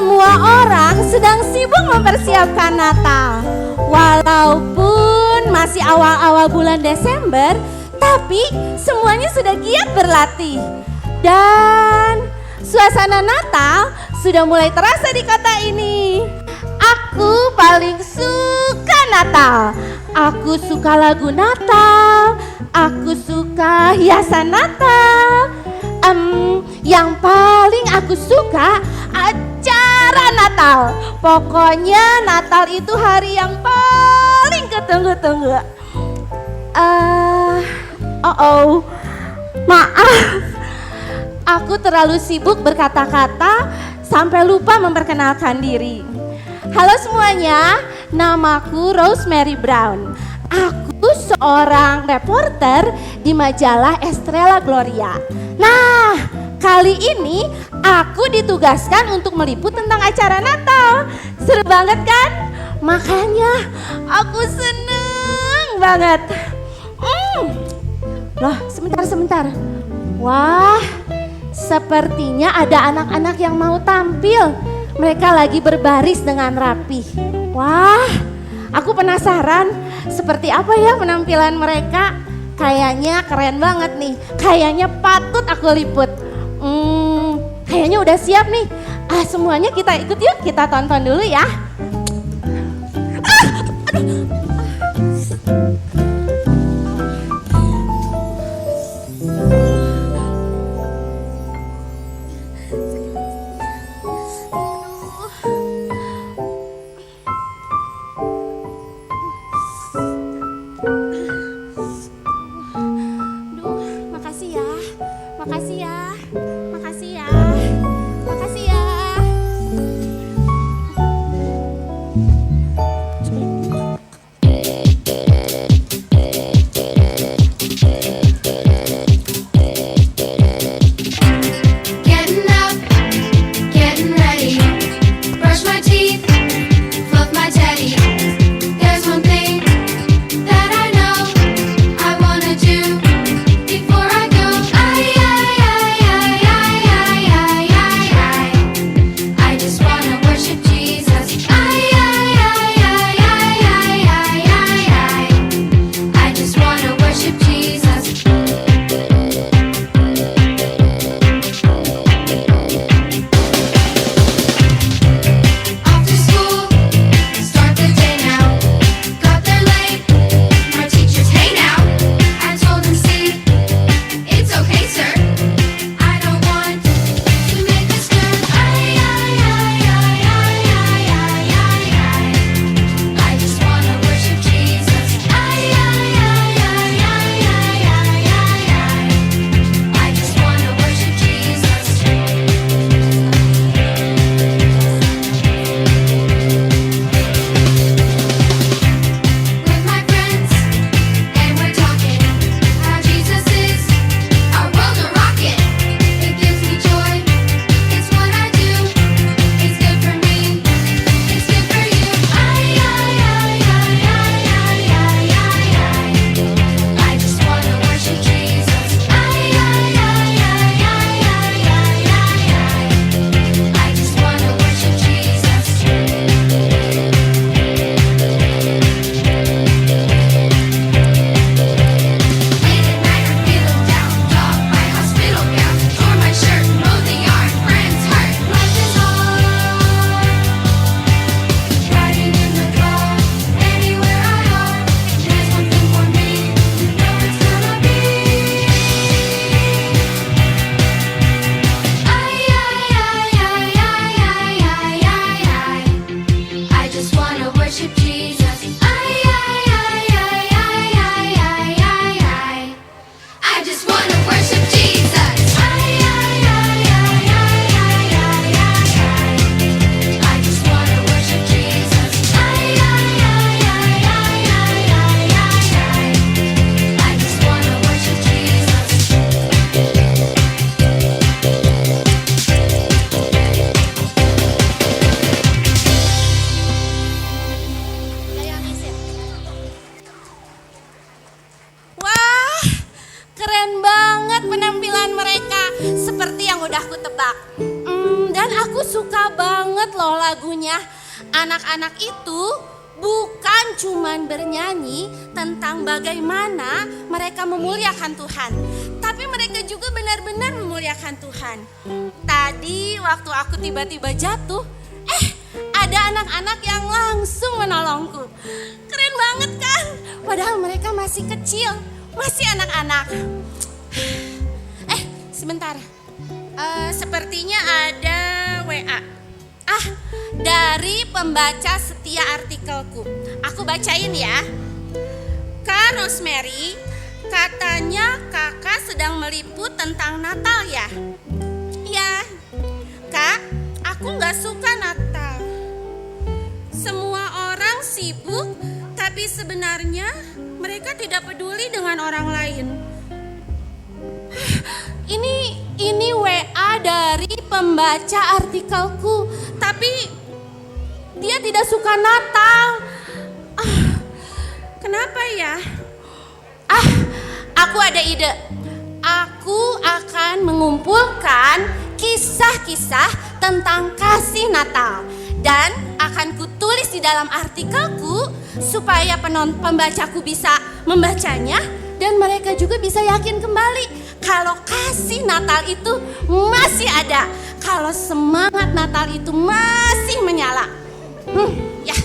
semua orang sedang sibuk mempersiapkan Natal. Walaupun masih awal-awal bulan Desember, tapi semuanya sudah giat berlatih. Dan suasana Natal sudah mulai terasa di kota ini. Aku paling suka Natal. Aku suka lagu Natal. Aku suka hiasan Natal. Yang paling aku suka acara Natal. Pokoknya Natal itu hari yang paling ketunggu-tunggu. Maaf. Aku terlalu sibuk berkata-kata sampai lupa memperkenalkan diri. Halo semuanya, namaku Rosemary Brown. Aku seorang reporter di majalah Estrella Gloria. Nah, kali ini aku ditugaskan untuk meliput tentang acara Natal. Seru banget kan? Makanya aku seneng banget. Loh, sebentar. Wah, sepertinya ada anak-anak yang mau tampil. Mereka lagi berbaris dengan rapi. Wah, aku penasaran seperti apa ya penampilan mereka. Kayaknya keren banget nih. Kayaknya patut aku liput. Kayaknya udah siap nih. Semuanya kita ikut yuk, kita tonton dulu ya. Makasih ya. Getting up, getting ready. Brush my teeth, fluff my teddy. There's one thing that I know I wanna do before I go. I just wanna worship Jesus. I just wanna worship Jesus. Off to school, start the day now. Got there late, my teachers, hey now. I told him, see, it's okay, sir. I don't want to make a stir. I just wanna worship Jesus. I just wanna worship Jesus. With my friends, and we're talking how Jesus is our world a rocket. It gives me joy. It's what I do. It's good for me. It's good for you. I just wanna worship Jesus. I just wanna worship Jesus. Late at night, I'm feeling down. Doffed my hospital gown, tore my shirt, mowed the yard, friend's heart. Life is hard. Riding in the car, anywhere I are. There's one thing for me, you know it's gonna be. I just wanna worship Jesus. I just wanna worship Jesus. I just wanna worship Jesus. I just wanna worship Jesus. Wah, keren banget penampilan mereka. Seperti yang udah aku tebak. Dan aku suka banget banget loh lagunya. Anak-anak itu bukan cuman bernyanyi tentang bagaimana mereka memuliakan Tuhan, tapi mereka juga benar-benar memuliakan Tuhan. Tadi waktu aku tiba-tiba jatuh, ada anak-anak yang langsung menolongku. Keren banget kan? Padahal mereka masih kecil, masih anak-anak. Sebentar. Sepertinya ada WA. Dari pembaca setia artikelku. Aku bacain ya. Kak Rosemary, katanya kakak sedang meliput tentang Natal ya? Iya. Kak, aku gak suka Natal. Semua orang sibuk, tapi sebenarnya mereka tidak peduli dengan orang lain. Ini WA dari pembaca artikelku, tapi dia tidak suka Natal. Kenapa ya? Aku ada ide. Aku akan mengumpulkan kisah-kisah tentang kasih Natal dan akan kutulis di dalam artikelku supaya pembacaku bisa membacanya dan mereka juga bisa yakin kembali kalau kasih Natal itu masih ada, kalau semangat Natal itu masih menyala. Ya.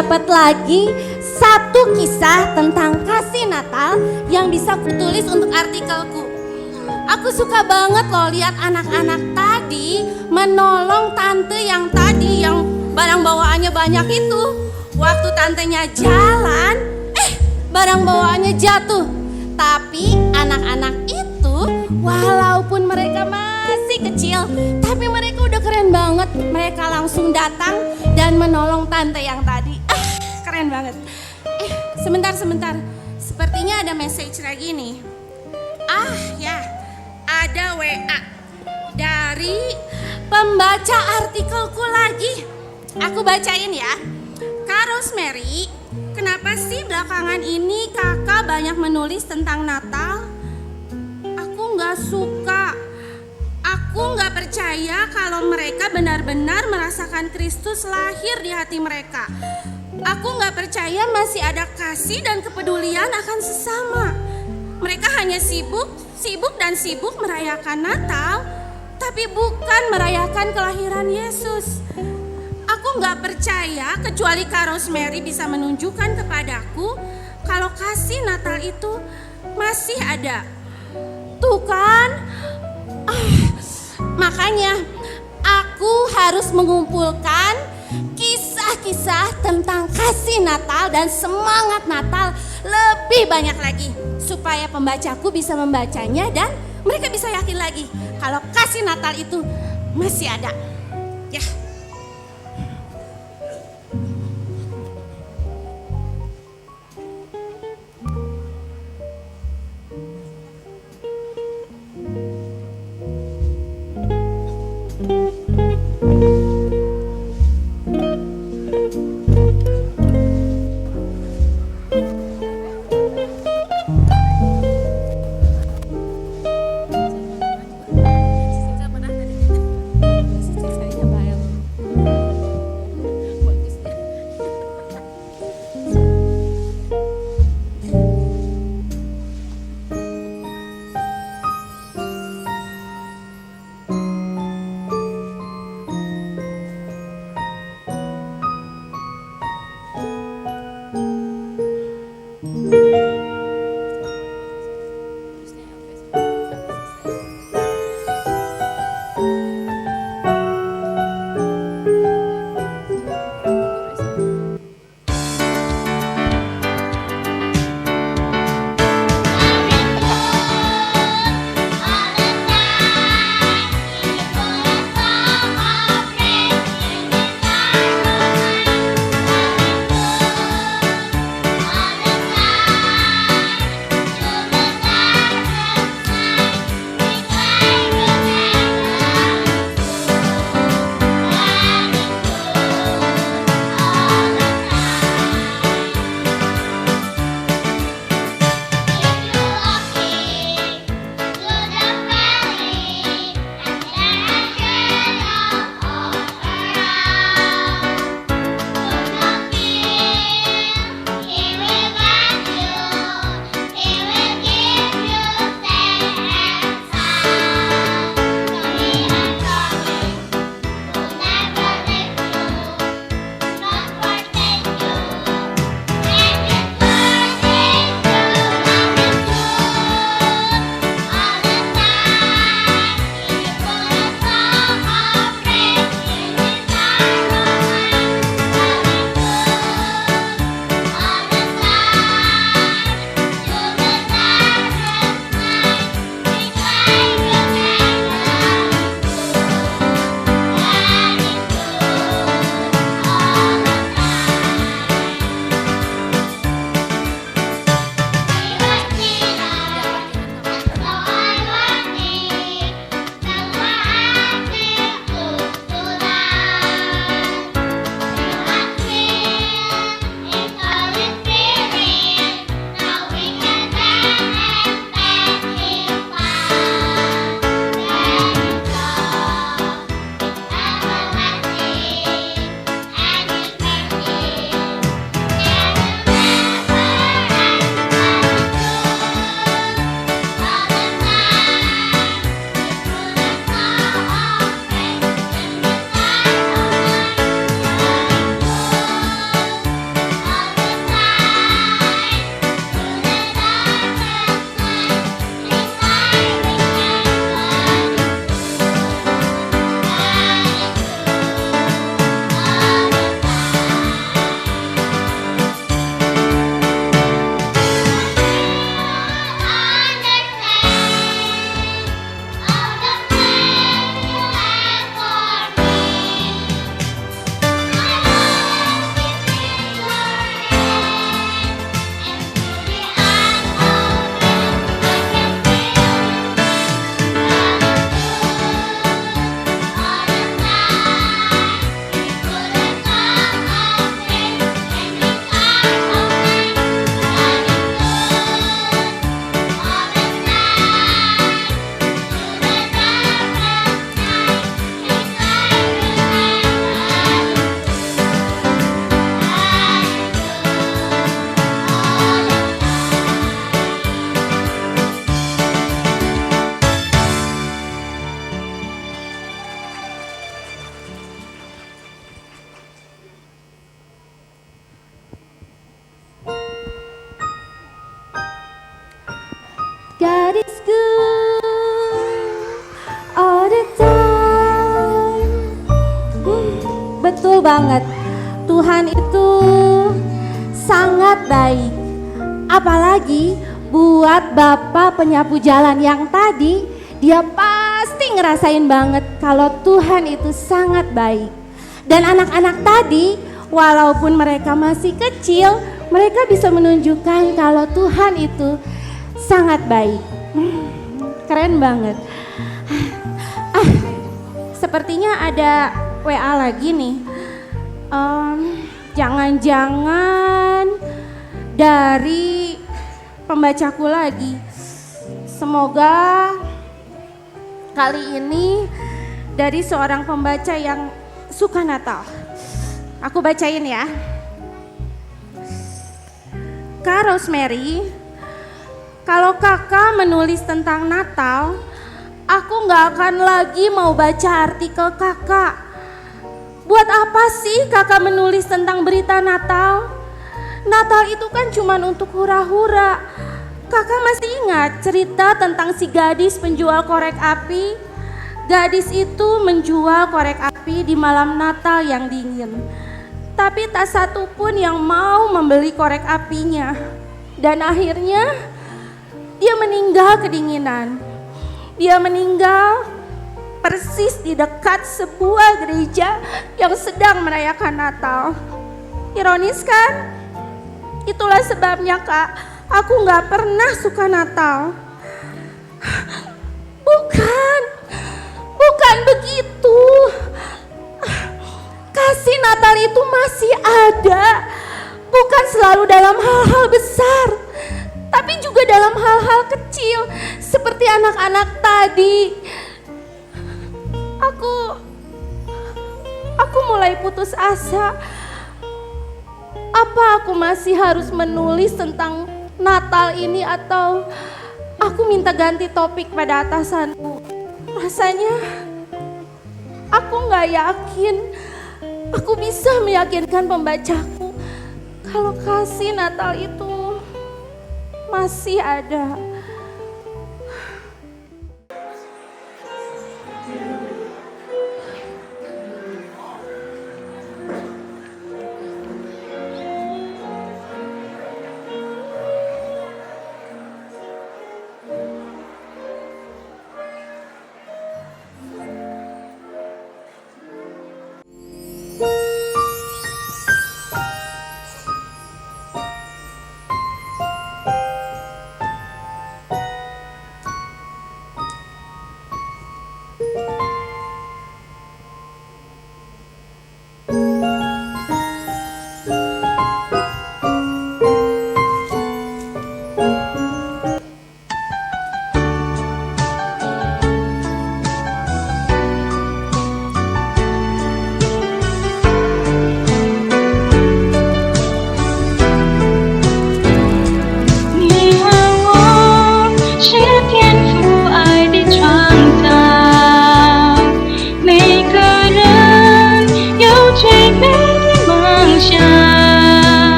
dapat lagi satu kisah tentang kasih Natal yang bisa kutulis untuk artikelku. Aku suka banget loh lihat anak-anak tadi menolong tante yang tadi yang barang bawaannya banyak itu. Waktu tantenya jalan, barang bawaannya jatuh. Tapi anak-anak itu walaupun mereka masih kecil, tapi mereka udah keren banget. Mereka langsung datang dan menolong tante yang tadi. Keren banget. Sebentar. Sepertinya ada message lagi nih. Ya, ada WA dari pembaca artikelku lagi. Aku bacain ya. Kak Rosemary, kenapa sih belakangan ini kakak banyak menulis tentang Natal? Aku gak suka. Aku gak percaya kalau mereka benar-benar merasakan Kristus lahir di hati mereka. Aku gak percaya masih ada kasih dan kepedulian akan sesama. Mereka hanya sibuk merayakan Natal, tapi bukan merayakan kelahiran Yesus. Aku gak percaya kecuali Kak Rosemary bisa menunjukkan kepadaku kalau kasih Natal itu masih ada. Tuh kan? Makanya aku harus mengumpulkan kisah-kisah tentang kasih Natal dan semangat Natal lebih banyak lagi supaya pembacaku bisa membacanya dan mereka bisa yakin lagi kalau kasih Natal itu masih ada. Ya. Betul banget. Tuhan itu sangat baik. Apalagi buat Bapak penyapu jalan yang tadi, dia pasti ngerasain banget kalau Tuhan itu sangat baik. Dan anak-anak tadi, walaupun mereka masih kecil, mereka bisa menunjukkan kalau Tuhan itu sangat baik. Keren banget. Sepertinya ada WA lagi nih. Jangan-jangan dari pembacaku lagi. Semoga kali ini dari seorang pembaca yang suka Natal. Aku bacain ya. Kak Rosemary, kalau kakak menulis tentang Natal, aku gak akan lagi mau baca artikel kakak. Buat apa sih kakak menulis tentang berita Natal? Natal itu kan cuma untuk hura-hura. Kakak masih ingat cerita tentang si gadis penjual korek api? Gadis itu menjual korek api di malam Natal yang dingin. Tapi tak satu pun yang mau membeli korek apinya. Dan akhirnya dia meninggal kedinginan. Dia meninggal persis di dekat sebuah gereja yang sedang merayakan Natal. Ironis kan? Itulah sebabnya Kak, aku gak pernah suka Natal. Bukan begitu. Kasih Natal itu masih ada. Bukan selalu dalam hal-hal besar, tapi juga dalam hal-hal kecil seperti anak-anak tadi. Aku mulai putus asa. Apa aku masih harus menulis tentang Natal ini atau aku minta ganti topik pada atasanku? Rasanya aku gak yakin aku bisa meyakinkan pembacaku kalau kasih Natal itu masih ada.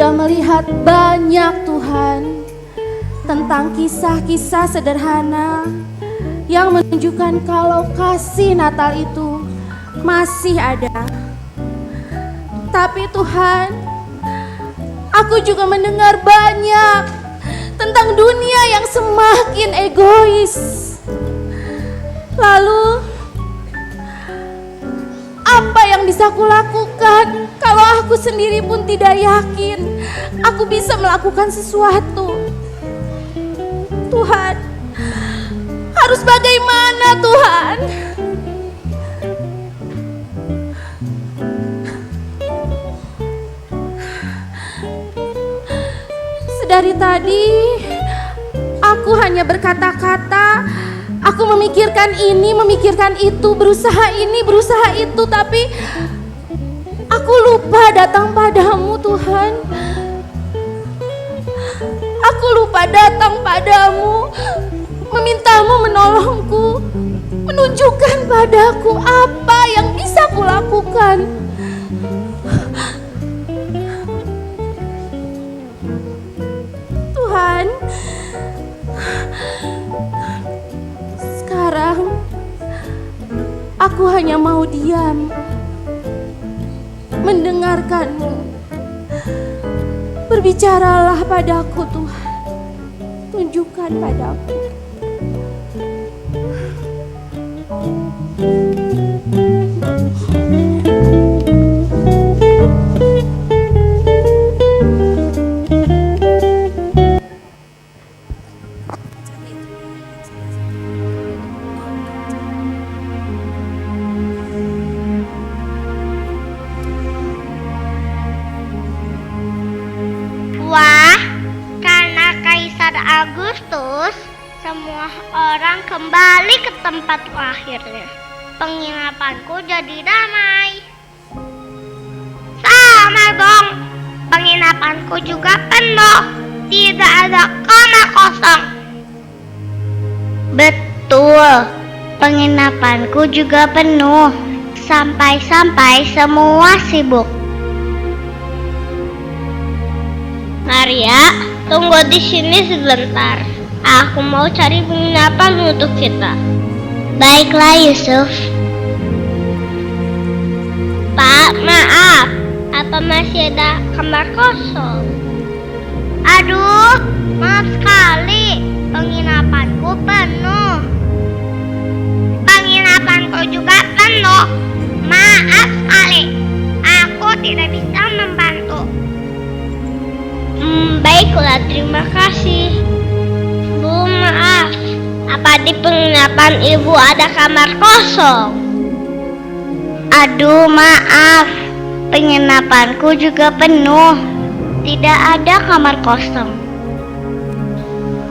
sudah melihat banyak Tuhan tentang kisah-kisah sederhana yang menunjukkan kalau kasih Natal itu masih ada. Tapi Tuhan, aku juga mendengar banyak tentang dunia yang semakin egois. Lalu, apa yang bisa kulakukan kalau aku sendiri pun tidak yakin aku bisa melakukan sesuatu? Tuhan, harus bagaimana Tuhan? Sedari tadi, aku hanya berkata-kata, aku memikirkan ini, memikirkan itu, berusaha ini, berusaha itu, tapi aku lupa datang padamu Tuhan. Aku lupa datang padamu, memintamu menolongku, menunjukkan padaku apa yang bisa kulakukan. Tuhan, sekarang aku hanya mau diam, mendengarkanmu. Berbicaralah padaku Tuhan, tunjukkan padaku. Wah, karena Kaisar Agustus, semua orang kembali ke tempat lahirnya. Penginapanku jadi ramai. Sama dong, penginapanku juga penuh. Tidak ada kamar kosong. Betul, penginapanku juga penuh. Sampai-sampai semua sibuk. Maria, tunggu di sini sebentar. Aku mau cari penginapan untuk kita. Baiklah, Yusuf. Pak, maaf. Apa masih ada kamar kosong? Aduh, maaf sekali. Penginapanku penuh. Penginapanku juga penuh. Maaf sekali. Aku tidak bisa membantu. Baiklah, terima kasih. Bu, maaf. Apa di penginapan ibu ada kamar kosong? Aduh, maaf. Penginapanku juga penuh. Tidak ada kamar kosong.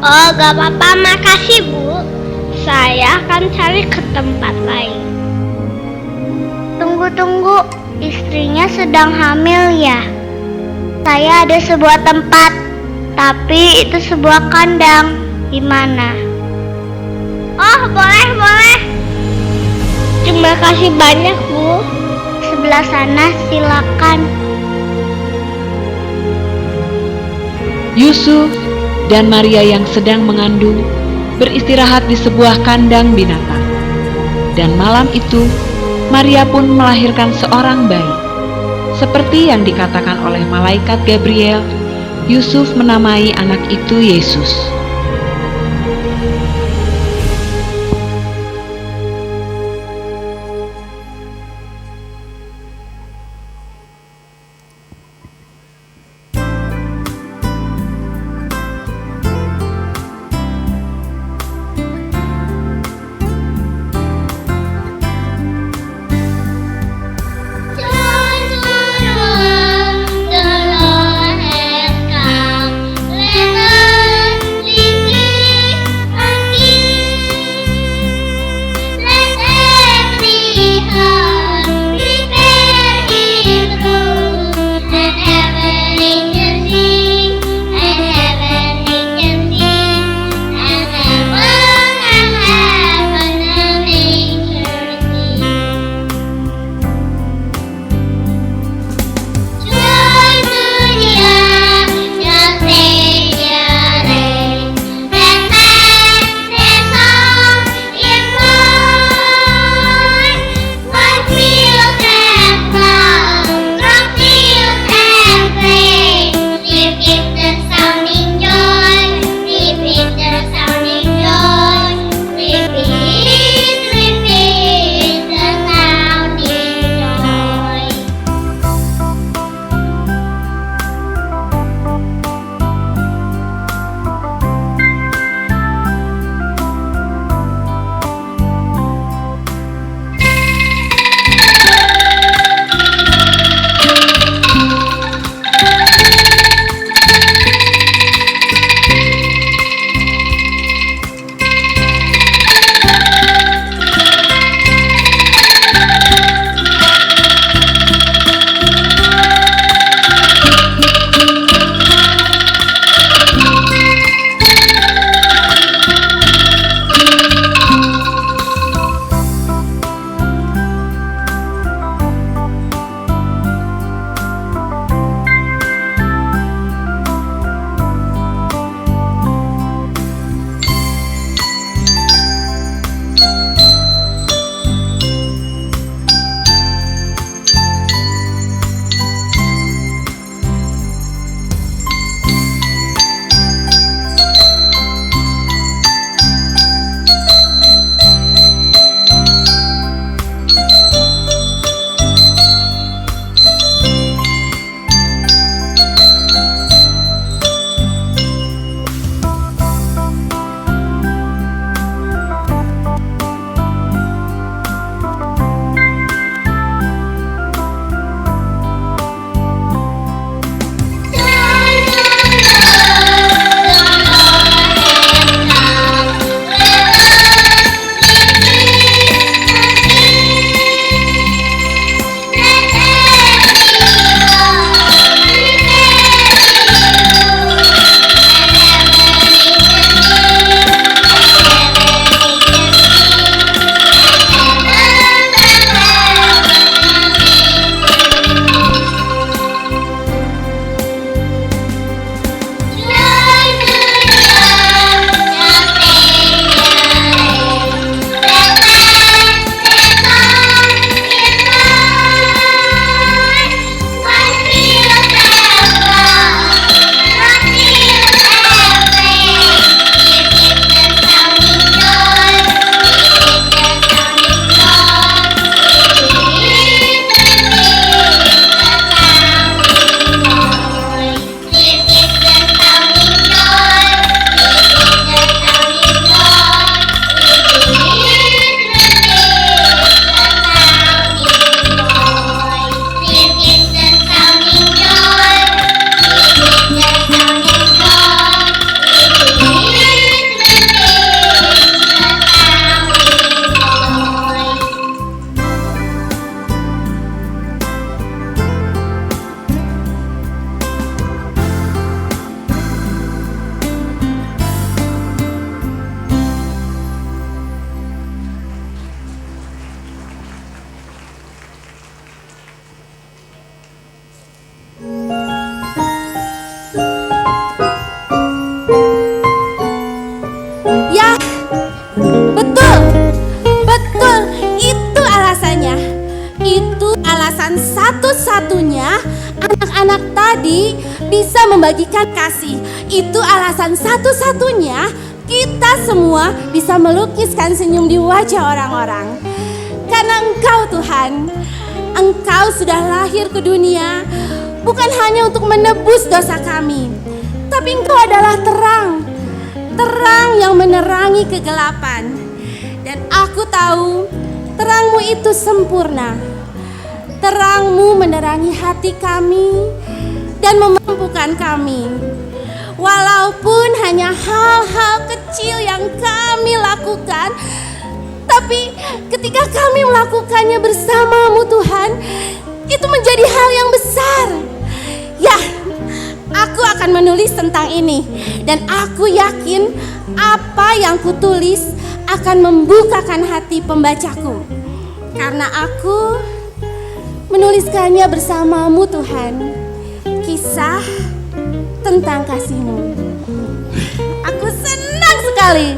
Oh, gak apa-apa, makasih Bu. Saya akan cari ke tempat lain. Tunggu, istrinya sedang hamil ya? Saya ada sebuah tempat, tapi itu sebuah kandang. Di mana? Oh, boleh. Terima kasih banyak, Bu. Sebelah sana, silakan. Yusuf dan Maria yang sedang mengandung beristirahat di sebuah kandang binatang. Dan malam itu, Maria pun melahirkan seorang bayi. Seperti yang dikatakan oleh malaikat Gabriel, Yusuf menamai anak itu Yesus. The Lord has come. Let us kita membagikan kasih. Itu alasan satu-satunya kita semua bisa melukiskan senyum di wajah orang-orang. Karena Engkau Tuhan, Engkau sudah lahir ke dunia bukan hanya untuk menebus dosa kami, tapi Engkau adalah terang, terang yang menerangi kegelapan. Dan aku tahu terang-Mu itu sempurna. Terang-Mu menerangi hati kami dan memampukan kami. Walaupun hanya hal-hal kecil yang kami lakukan, tapi ketika kami melakukannya bersama-Mu Tuhan, itu menjadi hal yang besar. Ya, aku akan menulis tentang ini. Dan aku yakin apa yang kutulis akan membukakan hati pembacaku. Karena aku menuliskannya bersama-Mu Tuhan. Kisah tentang kasih-Mu. Aku senang sekali.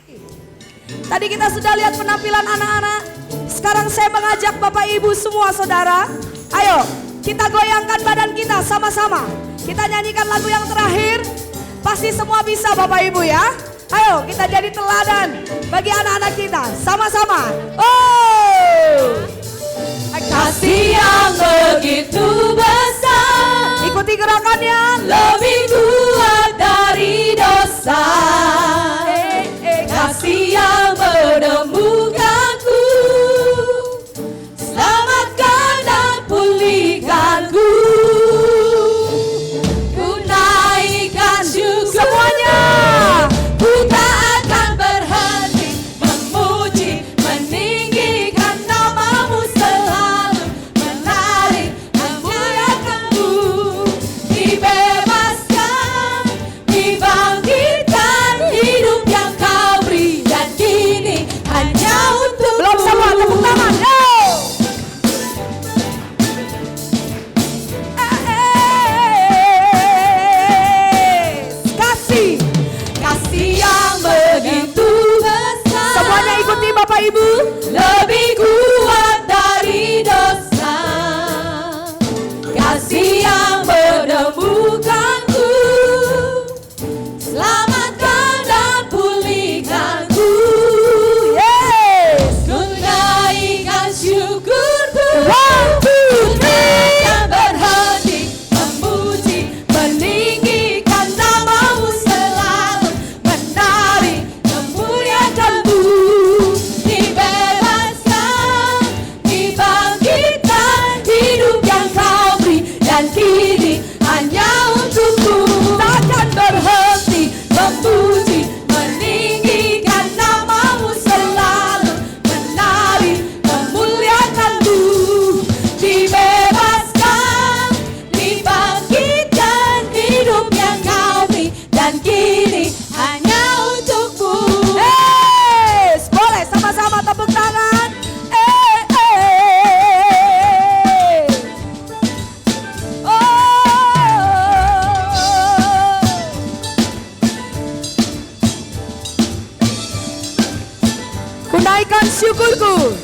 Tadi kita sudah lihat penampilan anak-anak. Sekarang saya mengajak Bapak Ibu semua saudara. Ayo kita goyangkan badan kita sama-sama. Kita nyanyikan lagu yang terakhir. Pasti semua bisa Bapak Ibu ya. Ayo kita jadi teladan bagi anak-anak kita. Sama-sama. Oh, Kasih yang begitu besar, ikuti gerakannya. lebih kuat dari dosa. Kasih yang menemukanku, selamatkan dan pulihkanku. Ku naikkan syukur Semuanya. Ku tak akan berhenti memuji, meninggikan namamu selalu, menari, memuliakanmu. Dibebaskan, dibangkitkan, hidup yang kau beri, dan kini hanya untukmu. Belum semua tepuk tangan. Yo. Kasih. Kasih yang begitu besar, Semuanya ikuti Bapak Ibu. lebih kuat dari dosa. Kasih yang menemukanku, selamatkan dan pulihkanku. Yes. Ku naikkan syukurku, One, two, ku takkan berhenti memuji, meninggikan namamu selalu, menari, memuliakanmu. Dibebaskan, dibangkitkan, hidup yang kau beri, dan kini hanya untukmu. Takkan berhenti memuji, meninggikan namamu selalu, menari, memuliakanmu. Dibebaskan, dibangkitkan, hidup yang kau beri, dan kini hanya untukmu. Yes. Boleh sama-sama tepuk tangan. Oh. Ku naikkan syukurku.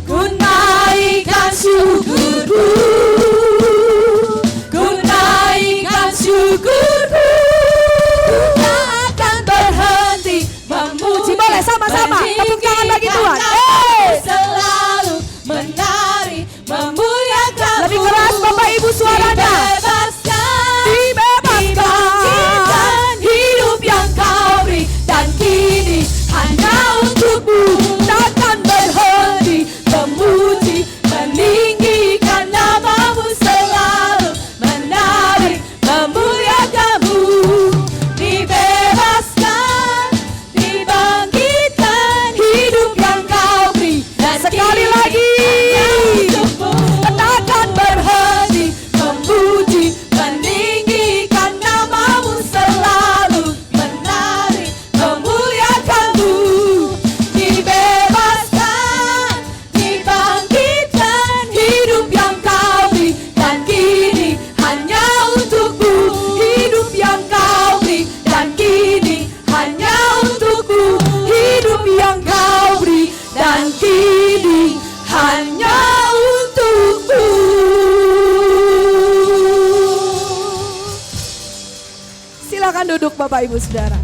Ku naikkan syukurku, ku naikkan syukurku. Ku tak akan berhenti memuji, Boleh sama-sama tepuk tangan bagi Tuhan. Selalu menari, memuliakanmu. Lebih keras Bapak Ibu suaranya. Dibebaskan, dibangkitkan, hidup yang kau beri, dan kini hanya untukmu. Takkan berhenti memuji, meninggikan namamu selalu, menari, memuliakanmu. Dibebaskan, dibangkitkan, hidup yang kau beri, dan Sekali kini lagi. hanya untukmu. Takkan berhenti memuji, meninggikan namamu selalu, menari, memuliakanmu. Dibebaskan, dibangkitkan, hidup yang kau beri, dan kini hanya untukmu. Hidup yang kau beri, dan kini hanya untukmu. Hidup yang kau beri, dan kini hanya untukmu. Silakan duduk Bapak Ibu Saudara.